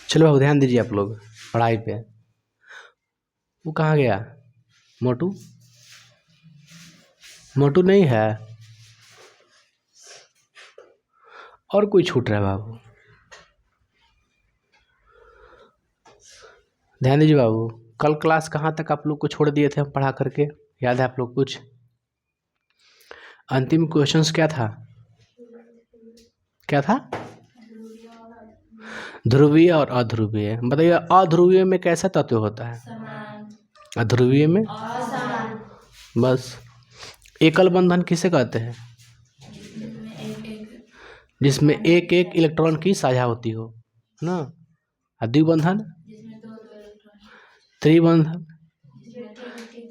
चलो बाबू ध्यान दीजिए आप लोग पढ़ाई पे। वो कहाँ गया? मोटू? मोटू नहीं है और कोई छूट रहा है बाबू? ध्यान दीजिए बाबू, कल क्लास कहाँ तक आप लोग को छोड़ दिए थे हम पढ़ा करके? याद है आप लोग कुछ? अंतिम क्वेश्चंस क्या था? क्या था? ध्रुवीय और अध्रुवीय। बताइए अध्रुवीय में कैसा तत्व होता है? अध्रुवीय में बस। एकल बंधन किसे कहते हैं? जिसमें एक एक इलेक्ट्रॉन की साझा होती हो ना। द्विबंधन? त्रिबंधन?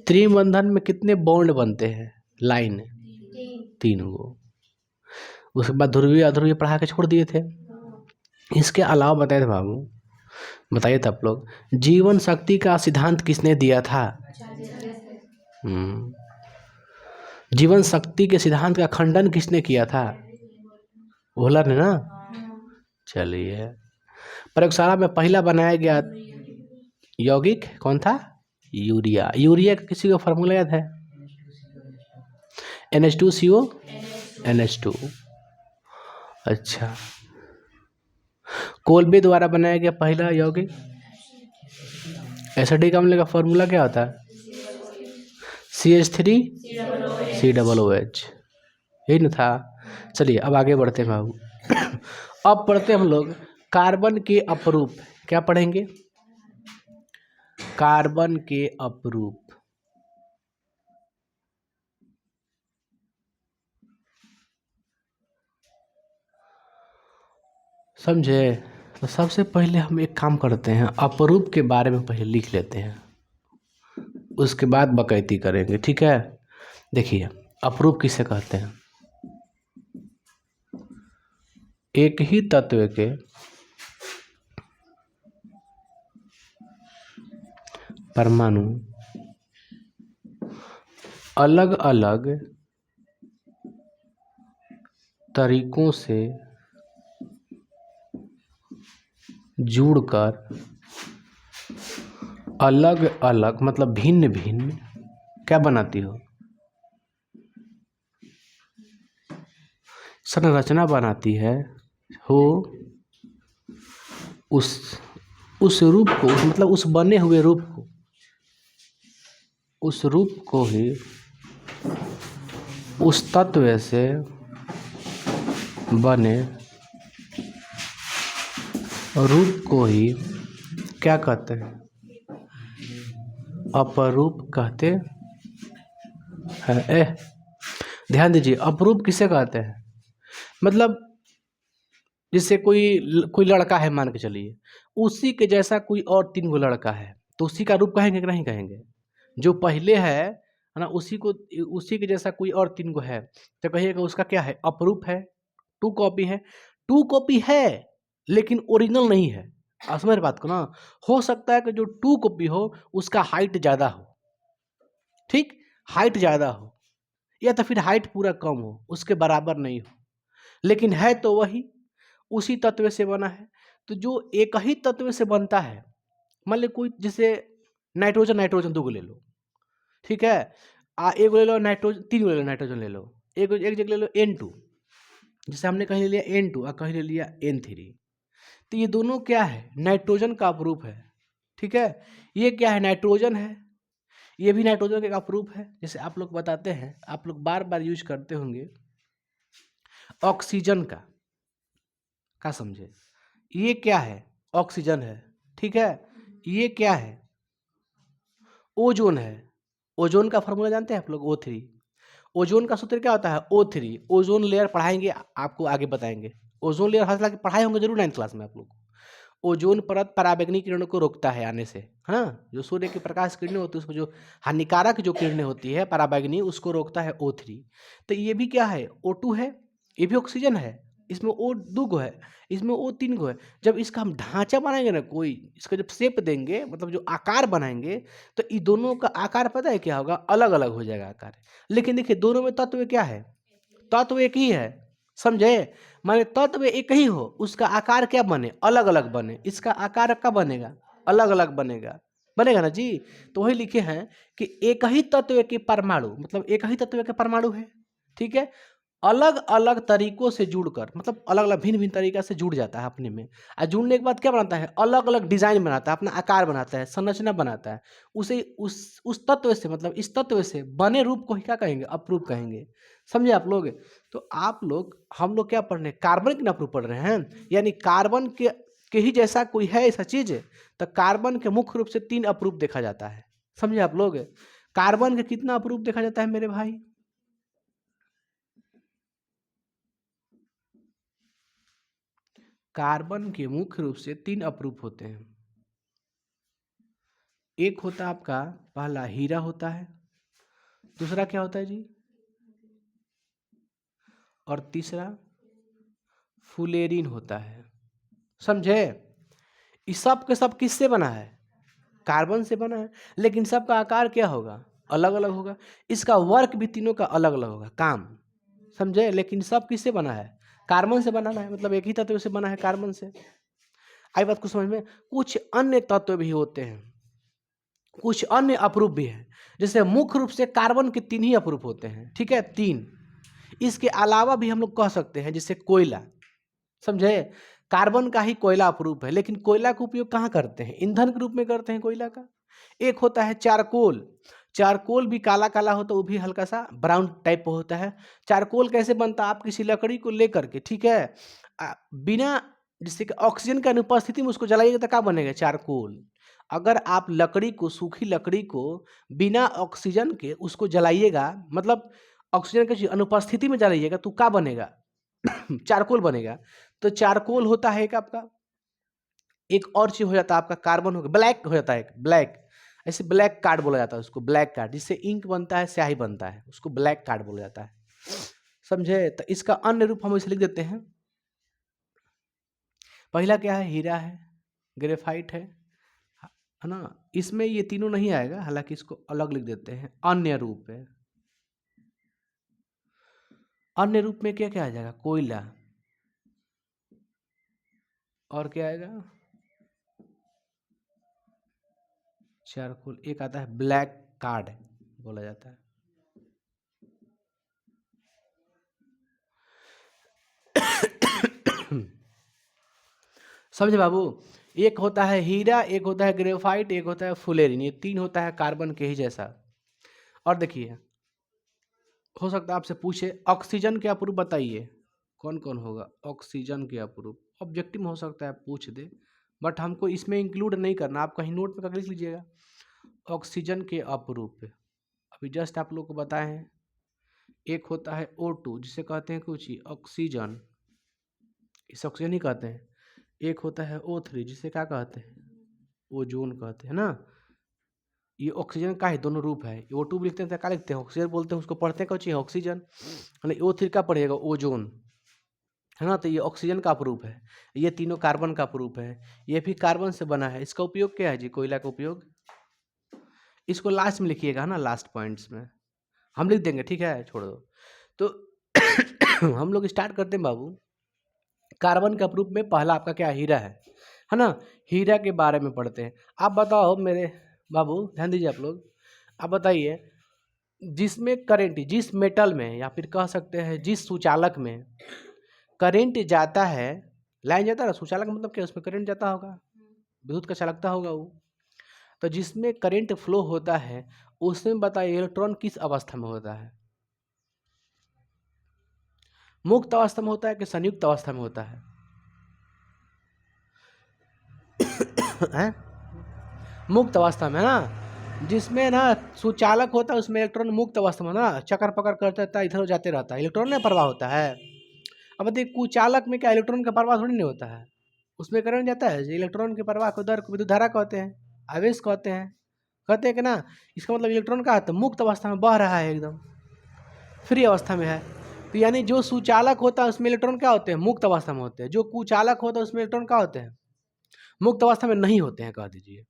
त्रिबंधन में कितने बॉन्ड बनते हैं? लाइन 3 गो। उसके बाद ध्रुवीय अध्रुवीय पढ़ा के छोड़ दिए थे। इसके अलावा बताए थे बाबू, बताइए तो आप लोग, जीवन शक्ति का सिद्धांत किसने दिया था? जीवन शक्ति के सिद्धांत का खंडन किसने किया था? वोलर ने ना। चलिए, प्रयोगशाला में पहला बनाया गया यौगिक कौन था? यूरिया। यूरिया का किसी को फॉर्मूला याद है? NH2CO NH2। अच्छा, कोलबे द्वारा बनाया गया पहला यौगिक एसिडिक अम्ल का फॉर्मूला क्या होता है? CH3COOH, यही ना था। चलिए अब आगे बढ़ते हैं बाबू। अब पढ़ते हम लोग कार्बन के अपरूप। क्या पढ़ेंगे? कार्बन के अपरूप। समझे? तो सबसे पहले हम एक काम करते हैं, अपरूप के बारे में पहले लिख लेते हैं, उसके बाद बकैती करेंगे, ठीक है? देखिए अपरूप किसे कहते हैं? एक ही तत्व के परमाणु अलग अलग तरीकों से जुड़कर अलग अलग मतलब भिन्न भिन्न क्या बनाती संरचना बनाती है हो। उस रूप को, मतलब उस बने हुए रूप को, उस रूप को ही, उस तत्व से बने रूप को ही क्या कहते हैं? अपरूप कहते हैं। ध्यान दीजिए, अपरूप किसे कहते हैं? मतलब जैसे कोई लड़का है, मान के चलिए, उसी के जैसा कोई और 3 गो लड़का है, तो उसी का रूप कहेंगे कि नहीं कहेंगे? जो पहले है ना, उसी के जैसा कोई और 3 गो है, तो कहिएगा उसका क्या है? अपरूप है, 2 कॉपी है। 2 कॉपी है लेकिन ओरिजिनल नहीं है। आप समझ बात को ना? हो सकता है कि जो 2 कॉपी हो उसका हाइट ज़्यादा हो, ठीक, हाइट ज़्यादा हो, या तो फिर हाइट पूरा कम हो, उसके बराबर नहीं हो, लेकिन है तो वही उसी तत्व से बना है। तो जो एक ही तत्व से बनता है, मान लो कोई, जैसे नाइट्रोजन 2 गो ले लो, ठीक है? एक ले लो नाइट्रोजन, 3 गो ले लो नाइट्रोजन ले लो, एक जगह ले लो N2, जैसे हमने कहीं ले लिया N2 और कहीं ले लिया N3, तो ये दोनों क्या है? नाइट्रोजन का अपरूप है, ठीक है? ये क्या है? नाइट्रोजन है, ये भी नाइट्रोजन का अपरूप है। जैसे आप लोग बताते हैं, आप लोग बार बार यूज करते होंगे ऑक्सीजन का समझे, ये क्या है? ऑक्सीजन है, ठीक है? ये क्या है? ओजोन है। ओजोन का फॉर्मूला जानते हैं आप लोग? O3। ओजोन का सूत्र क्या होता है? O3। ओजोन लेयर पढ़ाएंगे, आपको आगे बताएंगे। ओजोन लेयर हालांकि पढ़ाए होंगे जरूर 9th क्लास में आप लोग। ओजोन परत पराबैंगनी किरणों को रोकता है आने से, हाँ, जो सूर्य की प्रकाश किरणें होती है उसको, जो हानिकारक जो किरणें होती है पराबैंगनी, उसको रोकता है O3। तो ये भी क्या है? O2 है, ये भी ऑक्सीजन है, इसमें O2 गो है, इसमें O3 गो है। जब इसका हम ढांचा बनाएंगे ना, कोई इसका जब शेप देंगे, मतलब जो आकार बनाएंगे, तो ये दोनों का आकार पता है क्या होगा? अलग अलग हो जाएगा आकार। लेकिन देखिए दोनों में तत्व क्या है? तत्व एक ही है, समझे? माने तत्व एक ही हो, उसका आकार क्या बने? अलग अलग बने। इसका आकार क्या बनेगा? अलग अलग बनेगा। बनेगा ना जी? तो वही लिखे हैं कि एक ही तत्व के परमाणु, मतलब एक ही तत्व के परमाणु है, ठीक है, अलग अलग तरीकों से जुड़कर, मतलब अलग अलग भिन्न भिन्न तरीका से जुड़ जाता है अपने में। और जुड़ने के बाद क्या बनाता है? अलग अलग डिजाइन बनाता है, अपना आकार बनाता है, संरचना बनाता है। उसे उस तत्व से, मतलब इस तत्व से बने रूप को ही क्या कहेंगे? अपरूप कहेंगे। समझे आप लोग? तो आप लोग, हम लोग क्या पढ़ रहे हैं? कार्बन के अपरूप पढ़ रहे हैं, यानी कार्बन के ही जैसा कोई है ऐसा चीज है, तो कार्बन के मुख्य रूप से 3 अपरूप देखा जाता है। समझे आप लोग? कार्बन के कितना अपरूप देखा जाता है मेरे भाई? कार्बन के मुख्य रूप से 3 अपरूप होते हैं। एक होता है आपका, पहला हीरा होता है, दूसरा क्या होता है जी? और तीसरा फुलेरिन होता है। समझे? इस सब के सब किससे बना है? कार्बन से बना है, लेकिन सबका आकार क्या होगा? अलग अलग होगा। इसका वर्क भी तीनों का अलग अलग होगा, काम। समझे? लेकिन सब किससे बना है? कार्बन से बनाना है, मतलब एक ही तत्व से बना है, कार्बन से। आई बात को समझ में? कुछ अन्य तत्व भी होते हैं, कुछ अन्य अपरूप भी हैं। जैसे मुख्य रूप से कार्बन के 3 ही अपरूप होते हैं, ठीक है, 3। इसके अलावा भी हम लोग कह सकते हैं, जैसे कोयला। समझे? कार्बन का ही कोयला अपरूप है, लेकिन कोयला का उपयोग कहाँ करते हैं? ईंधन के रूप में करते हैं कोयला का। एक होता है चारकोल। चारकोल भी काला काला होता है, वो भी हल्का सा ब्राउन टाइप का होता है। चारकोल कैसे बनता है? आप किसी लकड़ी को लेकर के, ठीक है, बिना, जिससे कि ऑक्सीजन की अनुपस्थिति में उसको जलाइएगा तो क्या बनेगा? चारकोल। अगर आप लकड़ी को, सूखी लकड़ी को बिना ऑक्सीजन के उसको जलाइएगा, मतलब ऑक्सीजन की अनुपस्थिति में जलाइएगा, तो क्या बनेगा? चारकोल बनेगा। तो चारकोल होता है एक आपका। एक और चीज हो जाता है आपका, कार्बन हो गया, ब्लैक हो जाता है एक, ब्लैक। ऐसे ब्लैक कार्ड बोला जाता है उसको, ब्लैक कार्ड, जिससे इंक बनता है, स्याही बनता है, उसको ब्लैक कार्ड बोला जाता है। समझे? तो इसका अन्य रूप हम इसे लिख देते हैं। पहला क्या है? हीरा है, ग्रेफाइट है ना? इसमें ये तीनों नहीं आएगा, हालांकि इसको अलग लिख देते हैं, अन्य रूप है। अन्य रूप में क्या क्या आ जाएगा? कोयला, और क्या आएगा? चारकोल। एक आता है ब्लैक कार्ड बोला जाता है। समझे बाबू? एक होता है हीरा, एक होता है ग्रेफाइट, एक होता है फुलेरिन। ये 3 होता है कार्बन के ही जैसा। और देखिए, हो सकता है आपसे पूछे ऑक्सीजन के अपरूप बताइए, कौन कौन होगा ऑक्सीजन के अपरूप? ऑब्जेक्टिव में हो सकता है पूछ दे, बट हमको इसमें इंक्लूड नहीं करना। आप कहीं नोट में करके लिख लीजिएगा, ऑक्सीजन के अपरूप। अभी जस्ट आप लोग को बताए हैं। एक होता है O2, जिसे कहते हैं कुछ ऑक्सीजन, इस ऑक्सीजन ही कहते हैं। एक होता है O3, जिसे क्या कहते हैं? ओजोन कहते हैं ना। ये ऑक्सीजन का ही दोनों रूप है। O2 भी लिखते हैं तो क्या लिखते हैं? ऑक्सीजन बोलते हैं, उसको पढ़ते हैं कौन? ऑक्सीजन। O3 का पढ़िएगा ओजोन, है ना? तो ये ऑक्सीजन का अपरूप है। ये तीनों कार्बन का अपरूप है। ये भी कार्बन से बना है। इसका उपयोग क्या है जी? कोयला का उपयोग। इसको लास्ट में लिखिएगा, है ना, लास्ट पॉइंट्स में हम लिख देंगे, ठीक है, छोड़ दो। तो हम लोग स्टार्ट करते हैं बाबू। कार्बन के अपरूप में पहला आपका क्या? हीरा है ना? हीरा के बारे में पढ़ते हैं। आप बताओ मेरे बाबू, ध्यान दीजिए आप लोग। आप बताइए, जिसमें करंट, जिस मेटल में, या फिर कह सकते हैं जिस सुचालक में करंट जाता है, लाइन जाता है ना, सुचालक मतलब क्या? उसमें करंट जाता होगा, विद्युत का चालकता होगा वो। तो जिसमें करंट फ्लो होता है, उसमें बताइए इलेक्ट्रॉन किस अवस्था में होता है? मुक्त अवस्था में होता है कि संयुक्त अवस्था में होता है? हैं? मुक्त अवस्था में, है ना? जिसमें ना सुचालक होता है, उसमें इलेक्ट्रॉन मुक्त अवस्था में ना चक्कर पकड़ करते रहता है, इधर जाते रहता है, इलेक्ट्रॉन में प्रवाह होता है। अब देखिए, कुचालक में क्या इलेक्ट्रॉन का प्रवाह थोड़ी नहीं होता है, उसमें करंट जाता है। इलेक्ट्रॉन के प्रवाह को दर को विद्युत धारा कहते हैं, आवेश कहते हैं कि ना। इसका मतलब इलेक्ट्रॉन का तो मुक्त अवस्था में बह रहा है, एकदम फ्री अवस्था में है। तो यानी जो सुचालक होता है उसमें इलेक्ट्रॉन क्या होते हैं? मुक्त अवस्था में होते हैं। जो कुचालक होता है उसमें इलेक्ट्रॉन क्या होते हैं? मुक्त अवस्था में नहीं होते हैं, कह दीजिए।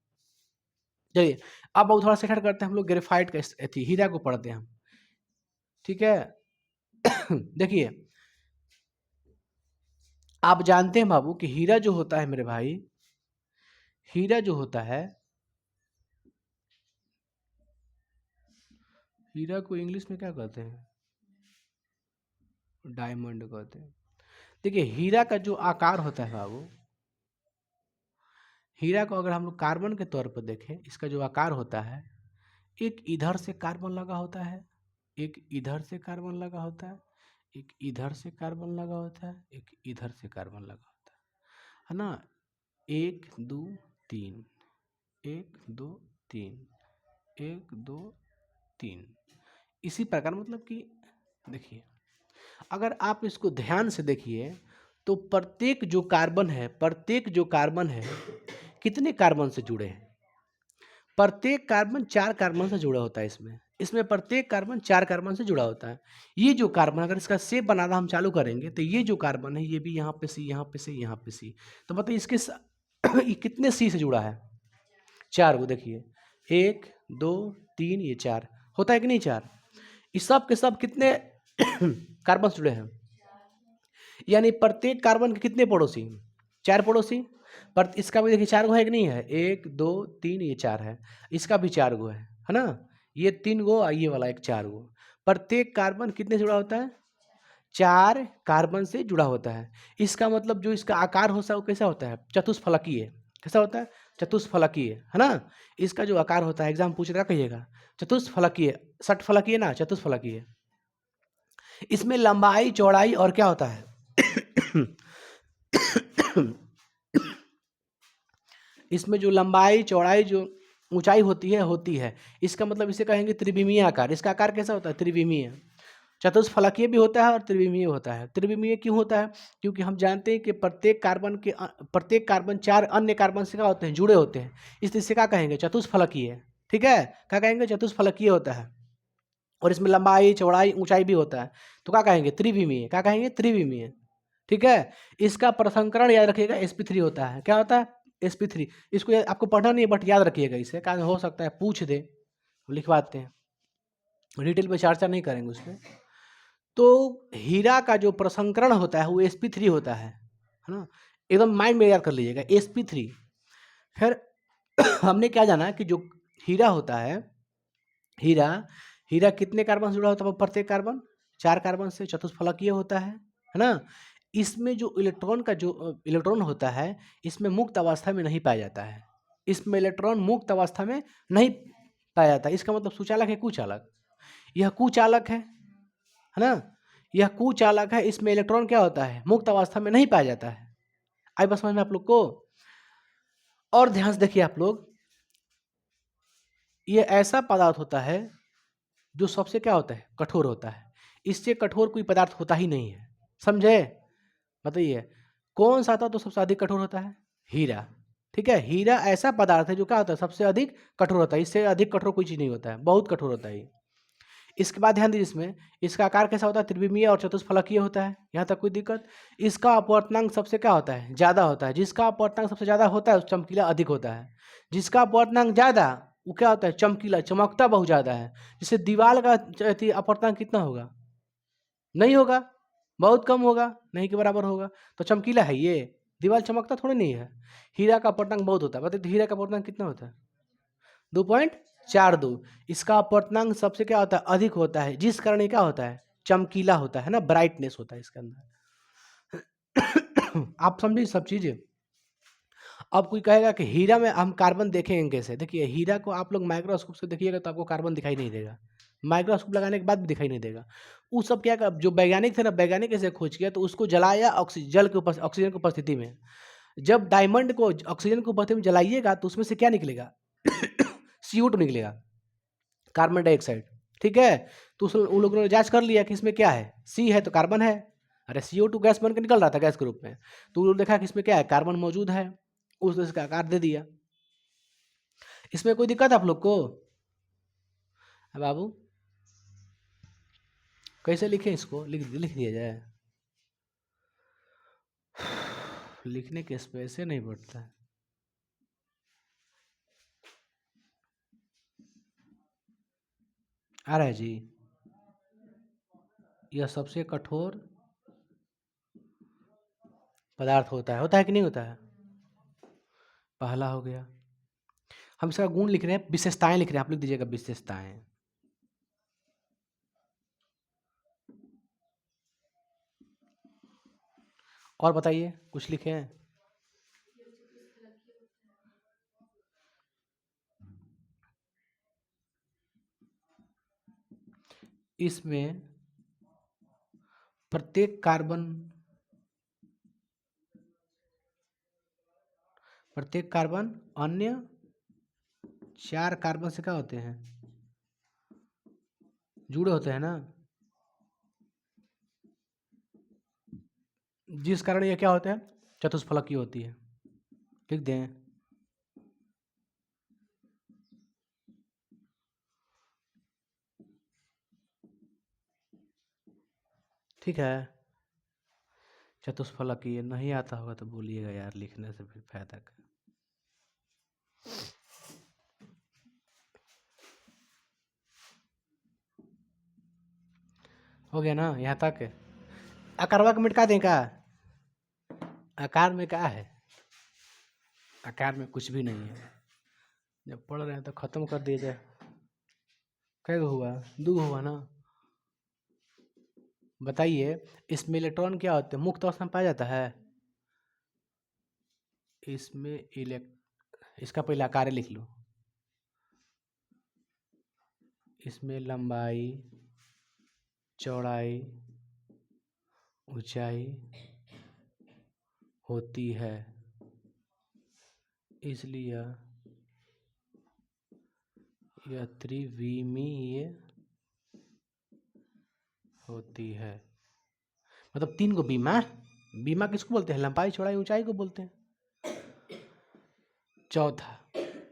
चलिए, अब थोड़ा सेट करते हैं हम लोग ग्रेफाइट का, हीरा को पढ़ते हैं हम, ठीक है। देखिए, आप जानते हैं बाबू कि हीरा जो होता है मेरे भाई, हीरा जो होता है, हीरा को इंग्लिश में क्या कहते हैं? डायमंड कहते हैं। देखिए हीरा का जो आकार होता है बाबू, हीरा को अगर हम लोग कार्बन के तौर पर देखें, इसका जो आकार होता है, एक इधर से कार्बन लगा होता है, एक इधर से कार्बन लगा होता है, एक इधर से कार्बन लगा होता है, एक इधर से कार्बन लगा होता है ना? 1 2 3, 1 2 3, 1 2 3। इसी प्रकार मतलब कि देखिए, अगर आप इसको ध्यान से देखिए तो प्रत्येक जो कार्बन है कितने कार्बन से जुड़े हैं? प्रत्येक कार्बन 4 कार्बन से जुड़ा होता है इसमें। इसमें प्रत्येक कार्बन 4 कार्बन से जुड़ा होता है। ये जो कार्बन अगर इसका शेप बनाना हम चालू करेंगे तो ये जो कार्बन है ये भी यहाँ पे सी, यहाँ पे सी, यहाँ पे सी। तो बताइए इसके ये कितने सी से जुड़ा है? 4 को देखिए, 1 2 3 ये 4 होता है कि नहीं 4? इस सब के सब कितने कार्बन से जुड़े हैं? यानी प्रत्येक कार्बन के कितने पड़ोसी? 4 पड़ोसी। पर इसका भी देखिए 4 गो है कि नहीं है? 1 2 3 ये 4 है। इसका भी 4 गो है ना? ये 3 गो और ये वाला एक 4 गो। प्रत्येक कार्बन कितने से जुड़ा होता है? 4 कार्बन से जुड़ा होता है। इसका मतलब जो इसका आकार होता है वो कैसा होता है? चतुष्फलकीय। कैसा होता है? चतुष्फलकीय, है ना? इसका जो आकार होता है एग्जाम पूछ रहा कहिएगा, चतुष्फलकीय, षटफलकीय ना, चतुष्फलकीय। इसमें लंबाई चौड़ाई और क्या होता है? इसमें जो लंबाई चौड़ाई जो ऊंचाई होती है। इसका मतलब इसे कहेंगे त्रिविमीय आकार। इसका आकार कैसा होता है? त्रिविमीय। चतुष्फलकीय भी होता है और त्रिविमीय होता है। त्रिविमीय क्यों होता है? क्योंकि हम जानते हैं कि प्रत्येक कार्बन 4 अन्य कार्बन से क्या होते हैं? जुड़े होते हैं। इसलिए इसे क्या कहेंगे? चतुष्फलकीय। ठीक है, क्या कहेंगे? चतुष्फलकीय होता है। और इसमें लंबाई चौड़ाई ऊंचाई भी होता है, तो क्या कहेंगे? त्रिविमीय। क्या कहेंगे? त्रिविमीय। ठीक है, इसका प्रसंस्करण याद रखिएगा sp3 होता है। क्या होता है? sp3। इसको आपको पढ़ना नहीं है बट याद रखिएगा इसे, कारण हो सकता है पूछ दे, लिखवाते हैं, डिटेल में चर्चा नहीं करेंगे उसमें। तो हीरा का जो प्रसंस्करण होता है वो sp3 होता है ना? एकदम माइंड में याद कर लीजिएगा sp3। फिर हमने क्या जाना कि जो हीरा होता है, हीरा हीरा कितने कार्बन से जुड़ा होता है? प्रत्येक कार्बन 4 कार्बन से, चतुष्फलकीय होता है ना? इसमें जो इलेक्ट्रॉन होता है, इसमें मुक्त अवस्था में नहीं पाया जाता है। इसमें इलेक्ट्रॉन मुक्त अवस्था में नहीं पाया जाता है। इसका मतलब सुचालक है कुचालक? यह कुचालक है ना? यह कुचालक है। इसमें इलेक्ट्रॉन क्या होता है? मुक्त अवस्था में नहीं पाया जाता है। आई बात समझ में आप लोग को? और ध्यान से देखिए आप लोग, ये ऐसा पदार्थ होता है जो सबसे क्या होता है? कठोर होता है। इससे कठोर कोई पदार्थ होता ही नहीं है। समझे? बताइए कौन सा था तो सबसे अधिक कठोर होता है? हीरा। ठीक है, हीरा ऐसा पदार्थ है जो क्या होता है? सबसे अधिक कठोर होता है। इससे अधिक कठोर कोई चीज नहीं होता है, बहुत कठोर होता है। इसके बाद ध्यान दीजिए, इसमें इसका आकार कैसा होता है? त्रिविमीय और चतुष्फलकीय होता है। यहाँ तक कोई दिक्कत? इसका अपवर्तनांक सबसे क्या होता है? ज्यादा होता है। जिसका अपवर्तनांक सबसे ज्यादा होता है चमकीला अधिक होता है। जिसका अपवर्तनांक ज्यादा वो क्या होता है? चमकीला, चमकता बहुत ज्यादा है। जैसे दीवार का अपवर्तनांक कितना होगा? नहीं होगा, बहुत कम होगा, नहीं के बराबर होगा। तो चमकीला है ये, दीवार चमकता थोड़ी नहीं है। हीरा का अपवर्तनांक बहुत होता है। बताइए तो हीरा का अपवर्तनांक कितना होता है? 2.42। इसका अपवर्तनांक सबसे क्या होता है? अधिक होता है, जिस कारण ये क्या होता है? चमकीला होता है ना, ब्राइटनेस होता है इसके अंदर। आप समझिए सब चीजें। अब कोई कहेगा कि हीरा में हम कार्बन देखेंगे कैसे? देखिए हीरा को आप लोग माइक्रोस्कोप से देखिएगा तो आपको कार्बन दिखाई नहीं देगा। माइक्रोस्कोप लगाने के बाद भी दिखाई नहीं देगा। वो सब क्या जो वैज्ञानिक थे ना, वैज्ञानिक कैसे खोज किया? तो उसको जलाया ऑक्सीजन की उपस्थिति में। जब डायमंड को ऑक्सीजन की उपस्थिति में जलाइएगा तो उसमें से क्या निकलेगा? CO2 निकलेगा, कार्बन डाइऑक्साइड। ठीक है, तो उन लोगों ने जांच कर लिया कि इसमें क्या है? सी है तो कार्बन है। अरे CO2 गैस बन के निकल रहा था गैस के रूप में, तो उन्होंने देखा कि इसमें क्या है? कार्बन मौजूद है। उसने इसका आकार दे दिया। इसमें कोई दिक्कत है आप लोग को? बाबू कैसे लिखें इसको? लिख दिया जाए? लिखने के स्पेस नहीं बढ़ता है। आ रहा है जी? यह सबसे कठोर पदार्थ होता है कि नहीं होता है? पहला हो गया। हम इसका गुण लिख रहे हैं, विशेषताएं लिख रहे हैं, आप लिख दीजिएगा विशेषताएं। और बताइए, कुछ लिखे हैं? इसमें प्रत्येक कार्बन अन्य 4 कार्बन से क्या होते हैं? जुड़े होते हैं ना, जिस कारण ये क्या होते हैं? चतुष्फलकीय होती है। लिख दें। ठीक है, चतुष्फलकीय। नहीं आता होगा तो बोलिएगा यार, लिखने से फिर फायदा क्या? हो गया ना यहाँ तक? आकारवा को मिटा दें क्या? आकार में क्या है? आकार में कुछ भी नहीं है। जब पढ़ रहे हैं तो खत्म कर दिया जाए। कै गो हुआ? 2 हुआ ना। बताइए, इसमें इलेक्ट्रॉन क्या होते हैं? मुक्त अवस्था में पाया जाता है। इसमें इसका पहले आकार लिख लो। इसमें लंबाई, चौड़ाई, ऊंचाई होती है, इसलिए यह त्रिविमीय होती है। मतलब 3 को बीमा। बीमा किसको बोलते हैं? लंबाई, चौड़ाई, ऊंचाई को बोलते हैं। चौथा,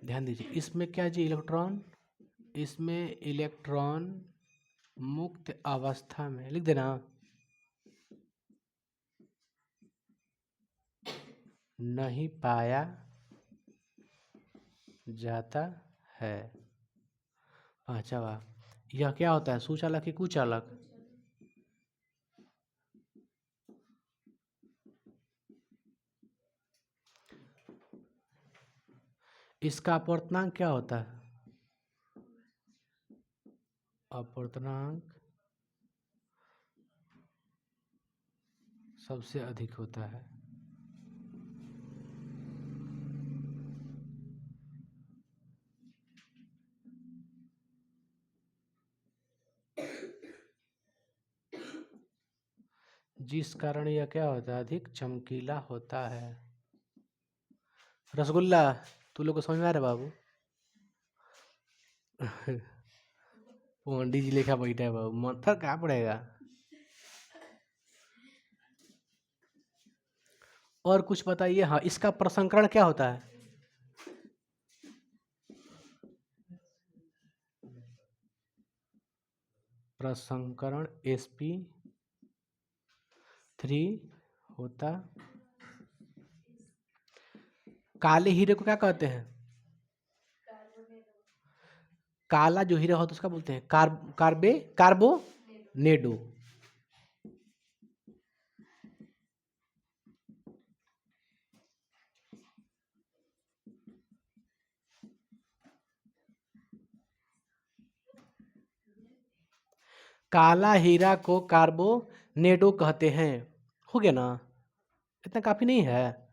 ध्यान दीजिए, इसमें क्या जी? इलेक्ट्रॉन। इसमें इलेक्ट्रॉन मुक्त अवस्था में, लिख देना, नहीं पाया जाता है। पांचवा, यह क्या होता है? सुचालक कि कुचालक? इसका अपवर्तनांक क्या होता है? अपवर्तनांक सबसे अधिक होता है। जिस कारण यह क्या होता है? अधिक चमकीला होता है। रसगुल्ला, तू लोग को समझ में आ रहा है बाबू? पंडित जी लेखा बैठा है बाबू, मंथर कहाँ पड़ेगा? और कुछ बताइए। हाँ, इसका प्रसंकरण क्या होता है? प्रसंकरण sp3 होता। काले हीरे को क्या कहते हैं? काला जो हीरा होता है उसका बोलते हैं कार्बोनेडो। काला हीरा को कार्बोनेडो कहते हैं। हो गया ना? इतना काफी नहीं है?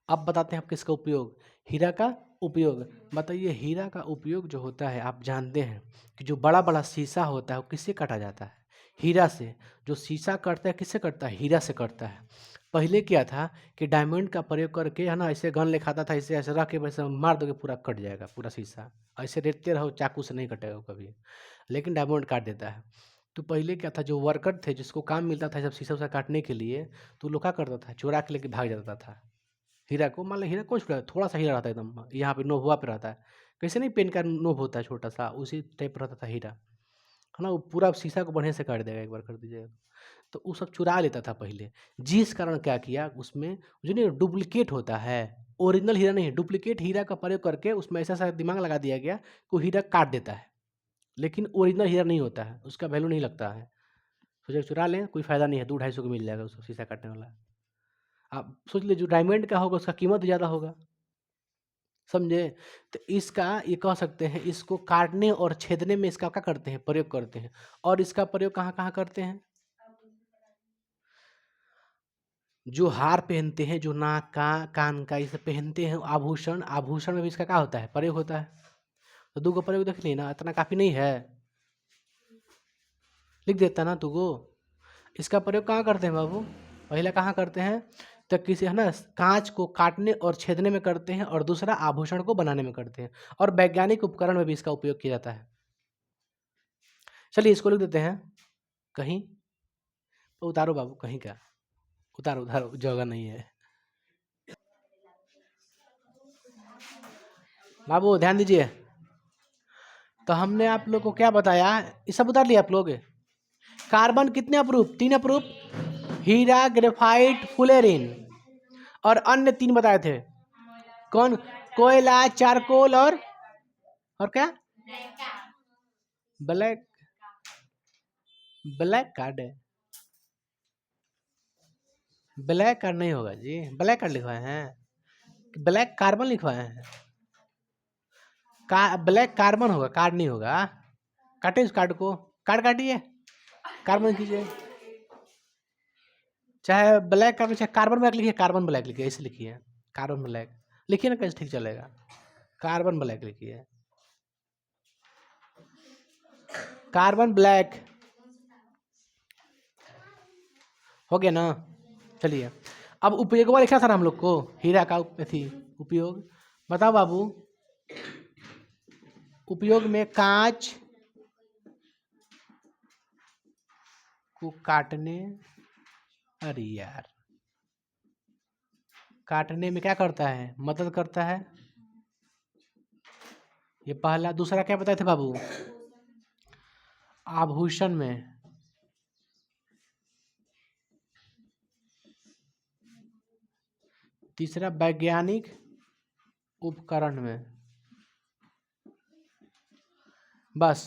अब बताते हैं आप किसका उपयोग। हीरा का उपयोग। बताइए, हीरा का उपयोग जो होता है, आप जानते हैं कि जो बड़ा बड़ा शीशा होता है वो किससे काटा जाता है? हीरा से। जो शीशा कटता है किससे कटता है? हीरा से कटता है। पहले क्या था कि डायमंड का प्रयोग करके, है ना, ऐसे गन लिखाता था, ऐसे ऐसे रख के वैसे मार दोगे पूरा कट जाएगा पूरा शीशा। ऐसे रेतते रहो, चाकू से नहीं कटेगा कभी। लेकिन डायमंड काट देता है। तो पहले क्या था, जो वर्कर थे जिसको काम मिलता था सब शीशा उसा काटने के लिए, तो लोग क्या करता था? चुरा के लेके भाग जाता था हीरा को। मान लो हीरा कुछ थोड़ा सा हीरा रहता है एकदम, यहाँ पे नोभ हुआ पे रहता है। कैसे नहीं पेन का नोभ होता है छोटा सा, उसी टाइप रहता था हीरा, है ना। वो पूरा शीशा को बढ़िया से काट देगा एक बार कर दीजिएगा तो वो सब चुरा लेता था पहले। जिस कारण क्या किया, उसमें जो नहीं डुप्लीकेट होता है, ओरिजिनल हीरा नहीं है, डुप्लीकेट हीरा का प्रयोग करके उसमें ऐसा सा दिमाग लगा दिया गया कि वो हीरा काट देता है, लेकिन ओरिजिनल हीरा नहीं होता है, उसका वैल्यू नहीं लगता है। सोचे चुरा लें, कोई फायदा नहीं है, 200-250 को मिल जाएगा उसको शीशा काटने वाला। आप सोच लीजिए जो डायमंड का होगा उसका कीमत ज़्यादा होगा, समझे? तो इसका ये कह सकते हैं, इसको काटने और छेदने में इसका क्या करते हैं, प्रयोग करते हैं। और इसका प्रयोग कहाँ-कहाँ करते हैं? जो हार पहनते हैं, जो नाक का, कान का, ये सब पहनते हैं, आभूषण, आभूषण में भी इसका क्या होता है, प्रयोग होता है। तो 2 गो प्रयोग देख लिए ना, इतना काफ़ी नहीं है? लिख देता ना 2 गो। इसका प्रयोग कहाँ करते हैं बाबू? पहला कहाँ करते हैं? तो किसी है ना कांच को काटने और छेदने में करते हैं, और दूसरा आभूषण को बनाने में करते हैं, और वैज्ञानिक उपकरण में भी इसका उपयोग किया जाता है। चलिए इसको लिख देते हैं कहीं। तो उतारो बाबू, कहीं का उतारो, उतारो, जगह नहीं है। बाबू ध्यान दीजिए। तो हमने आप लोग को क्या बताया, ये सब उतार लिया आप लोग। कार्बन कितने अप्रूप? 3 अप्रूप। हीरा, ग्रेफाइट, फुलेरिन, और अन्य 3 बताए थे। कौन? कोयला, चारकोल, और क्या? ब्लैक, ब्लैक कार्ड है। ब्लैक कार्ड नहीं होगा जी, ब्लैक कार्ड लिखवाए हैं, ब्लैक कार्बन लिखवाए हैं। ब्लैक कार्बन होगा, कार्ड नहीं होगा। काटे उस कार्ड को, कार्ड काटिए, कार्बन कीजिए, चाहे ब्लैक कार्बन, चाहे कार्बन ब्लैक लिखिए, कार्बन ब्लैक लिखिए, ऐसे लिखिए, कार्बन ब्लैक लिखिए ना, कैसे ठीक चलेगा। कार्बन ब्लैक लिखिए, कार्बन ब्लैक, हो गया ना। चलिए अब उपयोग लिखा था ना हम लोग को, हीरा का थी उपयोग। बताओ बाबू, उपयोग में कांच को काटने, अरे यार, काटने में क्या करता है, मदद करता है। ये पहला। दूसरा क्या बताए थे बाबू? आभूषण में। तीसरा वैज्ञानिक उपकरण में। बस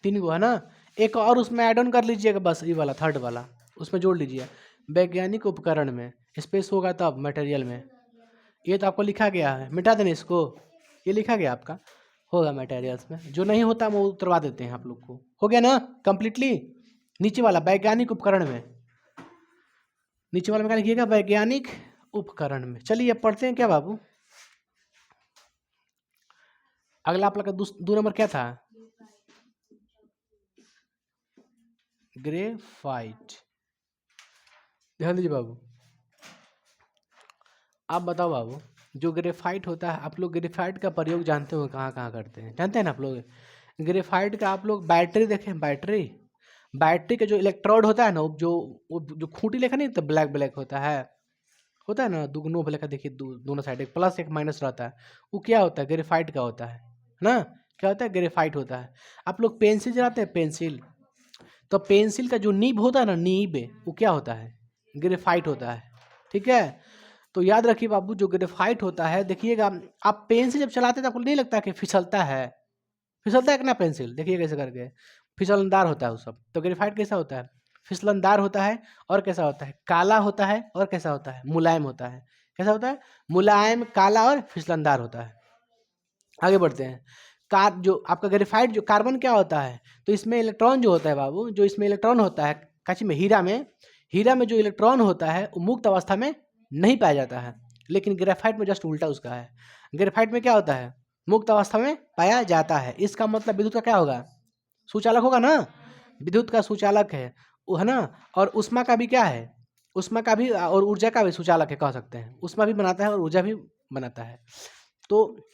3 गो है ना। एक और उसमें ऐड ऑन कर लीजिएगा, बस ये वाला थर्ड वाला उसमें जोड़ लीजिए, वैज्ञानिक उपकरण में। स्पेस होगा तब मटेरियल में। ये तो आपको लिखा गया है, मिटा देना इसको, ये लिखा गया आपका होगा मटेरियल्स में। जो नहीं होता वो उतरवा देते हैं आप लोग को। हो गया ना कंप्लीटली। नीचे वाला वैज्ञानिक उपकरण में, नीचे वाला में क्या लिखिएगा, वैज्ञानिक उपकरण में। चलिए अब पढ़ते हैं क्या बाबू। अगला आप लोग का 2 नंबर क्या था? ग्रेफाइट। ध्यान दीजिए बाबू। आप बताओ बाबू, जो ग्रेफाइट होता है, आप लोग ग्रेफाइट का प्रयोग जानते हो कहाँ कहाँ करते हैं, जानते हैं ना आप लोग? ग्रेफाइट का आप लोग बैटरी देखें, बैटरी, बैटरी का जो इलेक्ट्रोड होता है ना, वो जो खूंटी लेखा नहीं तो ब्लैक ब्लैक होता है ना, दुगनो ब्लैक का देखिए, दोनों साइड एक प्लस एक माइनस रहता है। वो क्या होता है? ग्रेफाइट का होता है ना। क्या होता है? ग्रेफाइट होता है। आप लोग पेंसिल चलाते हैं, पेंसिल, तो पेंसिल का जो नीब होता है ना, नीब, वो क्या होता है? ग्रेफाइट होता है। ठीक है, तो याद रखिए बाबू, जो ग्रेफाइट होता है, देखिएगा आप पेंसिल जब चलाते हैं तो आपको नहीं लगता कि फिसलता है? फिसलता है कि ना पेंसिल? देखिए कैसे करके फिसलनदार होता है वो सब। तो ग्रेफाइट कैसा होता है? फिसलनदार होता है। और कैसा होता है? काला होता है। और कैसा होता है? मुलायम होता है। कैसा होता है? मुलायम, काला और फिसलनदार होता है। आगे बढ़ते हैं। जो आपका ग्रेफाइट, जो कार्बन क्या होता है? तो इसमें इलेक्ट्रॉन जो होता है बाबू, जो इसमें इलेक्ट्रॉन होता है, काची में, हीरा में जो इलेक्ट्रॉन होता है वो मुक्त अवस्था में नहीं पाया जाता है, लेकिन ग्रेफाइट में जस्ट उल्टा उसका है। ग्रेफाइट में क्या होता है? मुक्त अवस्था में पाया जाता है। इसका मतलब विद्युत का क्या होगा? सुचालक होगा ना। विद्युत का सुचालक है वो, है ना। और उष्मा का भी क्या है? उष्मा का भी और ऊर्जा का भी सुचालक है, कह सकते हैं। उष्मा भी बनाता है और ऊर्जा भी बनाता है। तो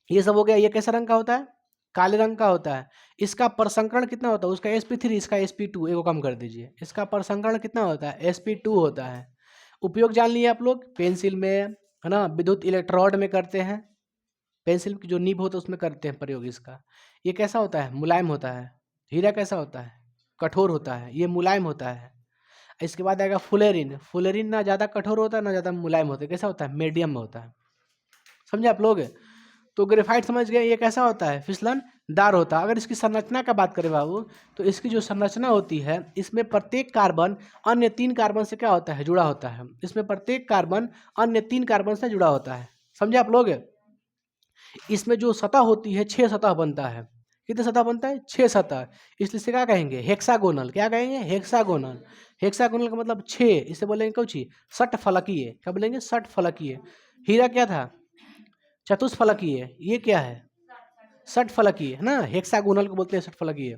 ये सब हो गया। ये कैसा रंग का होता है? काले रंग का होता है। इसका प्रसंकरण कितना होता है? उसका sp3, इसका sp2, एगो कम कर दीजिए। इसका प्रसंकरण कितना होता है? sp2 होता है। उपयोग जान लिए आप लोग, पेंसिल में, है ना, विद्युत इलेक्ट्रोड में करते हैं, पेंसिल की जो नीब होता है उसमें करते हैं प्रयोग इसका। ये कैसा होता है? मुलायम होता है। हीरा कैसा होता है? कठोर होता है। ये मुलायम होता है। इसके बाद आएगा फुलेरिन। फुलेरिन ना ज़्यादा कठोर होता है ना ज़्यादा मुलायम होता है। कैसा होता है? मीडियम में होता है। समझे आप लोग? तो ग्रेफाइट समझ गए ये कैसा होता है, फिसलनदार होता है। अगर इसकी संरचना का बात करें बाबू, तो इसकी जो संरचना होती है, इसमें प्रत्येक कार्बन अन्य 3 कार्बन से क्या होता है, जुड़ा होता है। इसमें प्रत्येक कार्बन अन्य 3 कार्बन से जुड़ा होता है, समझे आप लोग। इसमें जो सतह होती है 6 सतह बनता है। कितने सतह बनता है, 6 सतह। इसलिए इसे क्या कहेंगे, हेक्सागोनल। क्या कहेंगे, हेक्सागोनल। हेक्सागोनल का मतलब 6, इसे बोलेंगे कुछ षटफलकीय। क्या बोलेंगे, षटफलकीय। हीरा क्या था, चतुष्फलकीय। ये क्या है, षटफलकीय, है ना। हेक्सागोनल को बोलते हैं षटफलकीय।